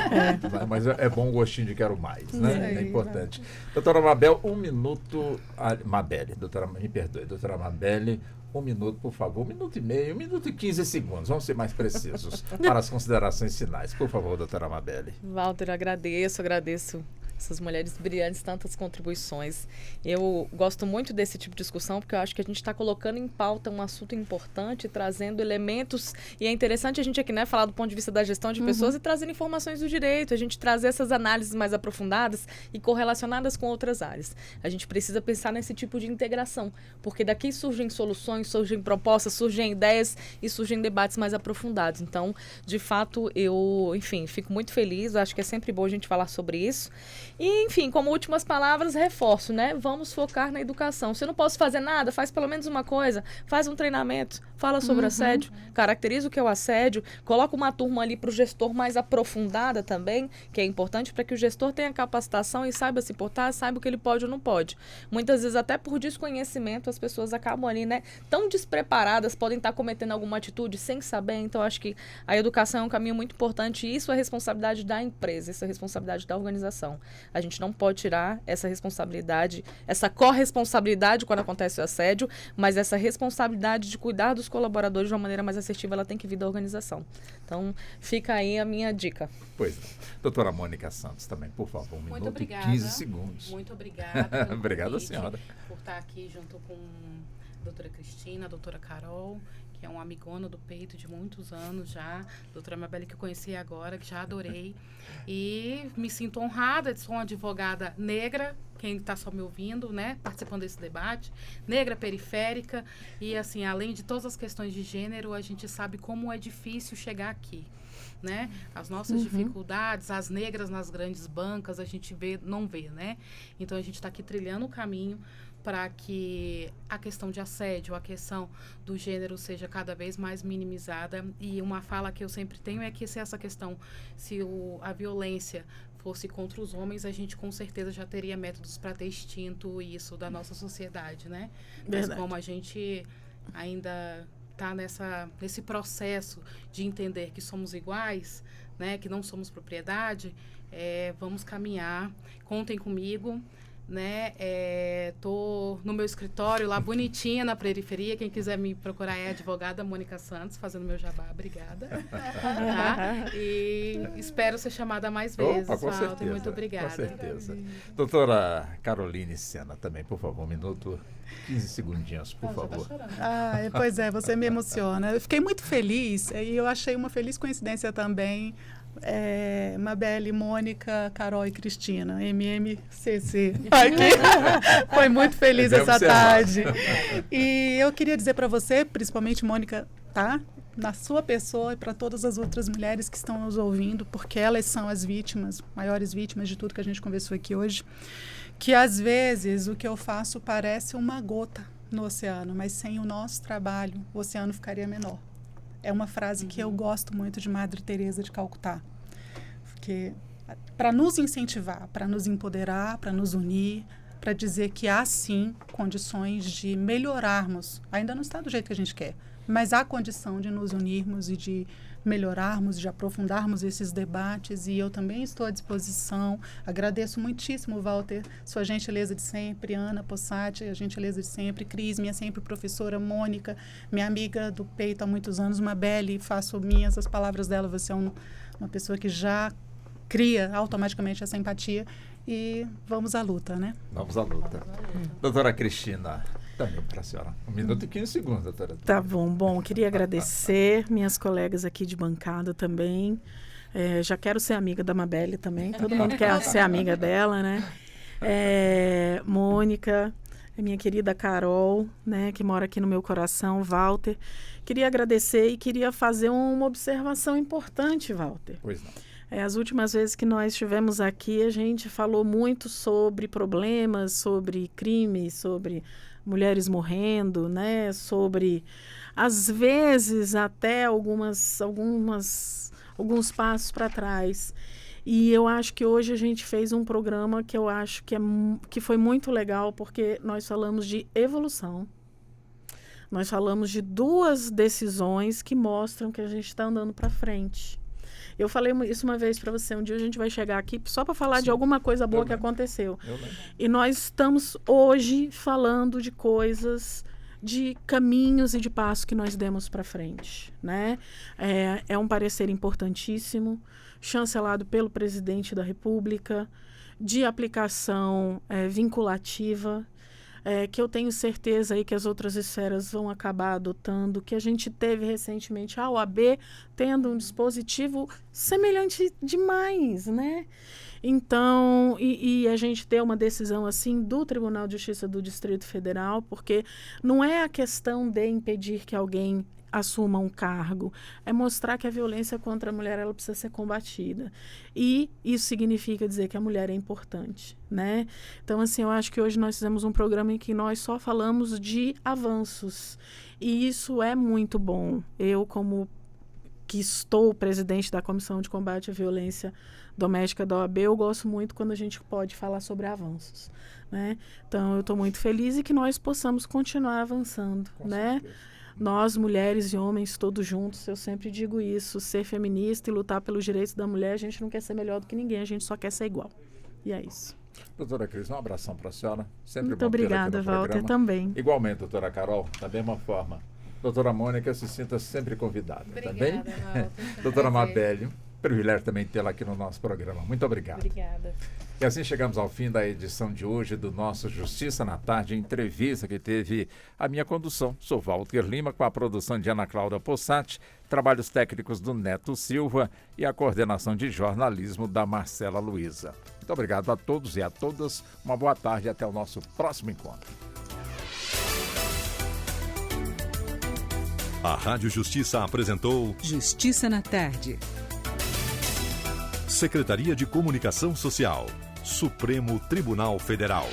Mas é bom o gostinho de quero mais, né? É importante. Doutora Mabel, 1 minuto. Mabelle, me perdoe. Doutora Mabelle, 1 minuto, por favor. 1 minuto e meio, 1 minuto e 15 segundos. Vamos ser mais precisos para as considerações finais. Por favor, doutora Mabelle. Walter, eu agradeço essas mulheres brilhantes, tantas contribuições. Eu gosto muito desse tipo de discussão, porque eu acho que a gente está colocando em pauta um assunto importante, trazendo elementos, e é interessante a gente aqui, né, falar do ponto de vista da gestão de pessoas e trazendo informações do direito, a gente trazer essas análises mais aprofundadas e correlacionadas com outras áreas. A gente precisa pensar nesse tipo de integração, porque daqui surgem soluções, surgem propostas, surgem ideias e surgem debates mais aprofundados. Então, de fato, eu, enfim, fico muito feliz, acho que é sempre bom a gente falar sobre isso. E, enfim, como últimas palavras, reforço, né? Vamos focar na educação. Se eu não posso fazer nada, faz pelo menos uma coisa. Faz um treinamento, fala sobre assédio, caracteriza o que é o assédio, coloca uma turma ali para o gestor mais aprofundada também, que é importante para que o gestor tenha capacitação e saiba se portar, saiba o que ele pode ou não pode. Muitas vezes, até por desconhecimento, as pessoas acabam ali, né? Tão despreparadas, podem estar cometendo alguma atitude sem saber. Então, acho que a educação é um caminho muito importante e isso é responsabilidade da empresa, isso é responsabilidade da organização. A gente não pode tirar essa responsabilidade, essa corresponsabilidade quando acontece o assédio, mas essa responsabilidade de cuidar dos colaboradores de uma maneira mais assertiva, ela tem que vir da organização. Então, fica aí a minha dica. Pois não. Doutora Mônica Santos também, por favor, 1 minuto e 15 segundos. Muito obrigada. Obrigada, senhora. Por estar aqui junto com a doutora Cristina, a doutora Carol, que é uma amigona do peito de muitos anos já, doutora Mabelle, que eu conheci agora, que já adorei. E me sinto honrada de ser uma advogada negra, quem está só me ouvindo, né, participando desse debate, negra periférica, e assim, além de todas as questões de gênero, a gente sabe como é difícil chegar aqui, né? As nossas dificuldades, as negras nas grandes bancas, a gente não vê, né? Então, a gente está aqui trilhando o caminho para que a questão de assédio, a questão do gênero seja cada vez mais minimizada. E uma fala que eu sempre tenho é que se essa questão, a violência fosse contra os homens, a gente com certeza já teria métodos para ter extinto isso da nossa sociedade, né? Mas como a gente ainda está nesse processo de entender que somos iguais, né? Que não somos propriedade, vamos caminhar, contem comigo. Né? Tô no meu escritório lá bonitinha na periferia, quem quiser me procurar é a advogada Mônica Santos, fazendo meu jabá, obrigada. Tá? E espero ser chamada mais vezes. Opa, com certeza, muito obrigada. Com certeza. Doutora Caroline Sena também, por favor, 1 minuto, 15 segundinhos, por favor. Pois é, você me emociona. Eu fiquei muito feliz e eu achei uma feliz coincidência também. Mabelle, Mônica, Carol e Cristina, MMCC. Foi muito feliz essa tarde. E eu queria dizer para você, principalmente Mônica, tá? Na sua pessoa e para todas as outras mulheres que estão nos ouvindo, porque elas são as vítimas, maiores vítimas de tudo que a gente conversou aqui hoje, que às vezes o que eu faço parece uma gota no oceano, mas sem o nosso trabalho, o oceano ficaria menor. É uma frase que eu gosto muito de Madre Teresa de Calcutá, porque para nos incentivar, para nos empoderar, para nos unir, para dizer que há sim condições de melhorarmos, ainda não está do jeito que a gente quer, mas há condição de nos unirmos e de melhorarmos, de aprofundarmos esses debates, e eu também estou à disposição. Agradeço muitíssimo, Walter, sua gentileza de sempre, Ana Possati, a gentileza de sempre, Cris, minha sempre professora, Mônica, minha amiga do peito há muitos anos, Mabelle, faço minhas as palavras dela, você é uma pessoa que já cria automaticamente essa empatia, e vamos à luta, né? Vamos à luta. Doutora Cristina, também para a senhora. 1 minuto e 15 segundos, doutora. Tá bom. Queria agradecer minhas colegas aqui de bancada também. Já quero ser amiga da Mabelle também. Todo mundo quer ser amiga dela, né? Mônica, minha querida Carol, né, que mora aqui no meu coração, Walter. Queria agradecer e queria fazer uma observação importante, Walter. Pois não. As últimas vezes que nós estivemos aqui, a gente falou muito sobre problemas, sobre crimes, sobre mulheres morrendo, né? Sobre, às vezes, até alguns passos para trás. E eu acho que hoje a gente fez um programa que eu acho que foi muito legal, porque nós falamos de evolução. Nós falamos de 2 decisões que mostram que a gente está andando para frente. Eu falei isso uma vez para você, um dia a gente vai chegar aqui só para falar de alguma coisa boa que aconteceu. E nós estamos hoje falando de coisas, de caminhos e de passos que nós demos para frente, né? É um parecer importantíssimo, chancelado pelo presidente da República, de aplicação vinculativa, que eu tenho certeza aí que as outras esferas vão acabar adotando, que a gente teve recentemente a OAB tendo um dispositivo semelhante demais, né? Então, e a gente ter uma decisão assim do Tribunal de Justiça do Distrito Federal, porque não é a questão de impedir que alguém assuma um cargo, é mostrar que a violência contra a mulher ela precisa ser combatida. E isso significa dizer que a mulher é importante, né? Então, assim, eu acho que hoje nós fizemos um programa em que nós só falamos de avanços. E isso é muito bom. Eu, como que estou presidente da Comissão de Combate à Violência Doméstica da OAB, eu gosto muito quando a gente pode falar sobre avanços, né? Então, eu estou muito feliz e que nós possamos continuar avançando, né? Nós, mulheres e homens, todos juntos, eu sempre digo isso, ser feminista e lutar pelos direitos da mulher, a gente não quer ser melhor do que ninguém, a gente só quer ser igual. E é isso. Doutora Cris, um abração para a senhora. Sempre muito obrigada, Walter, também. Igualmente, doutora Carol, da mesma forma. Doutora Mônica, se sinta sempre convidada, obrigada, tá bem? Walter. Doutora Mabélio, privilégio também tê-la aqui no nosso programa. Muito obrigado. Obrigada. E assim chegamos ao fim da edição de hoje do nosso Justiça na Tarde, entrevista que teve a minha condução. Sou Walter Lima, com a produção de Ana Cláudia Possati, trabalhos técnicos do Neto Silva e a coordenação de jornalismo da Marcela Luiza. Muito obrigado a todos e a todas. Uma boa tarde e até o nosso próximo encontro. A Rádio Justiça apresentou Justiça na Tarde. Secretaria de Comunicação Social, Supremo Tribunal Federal.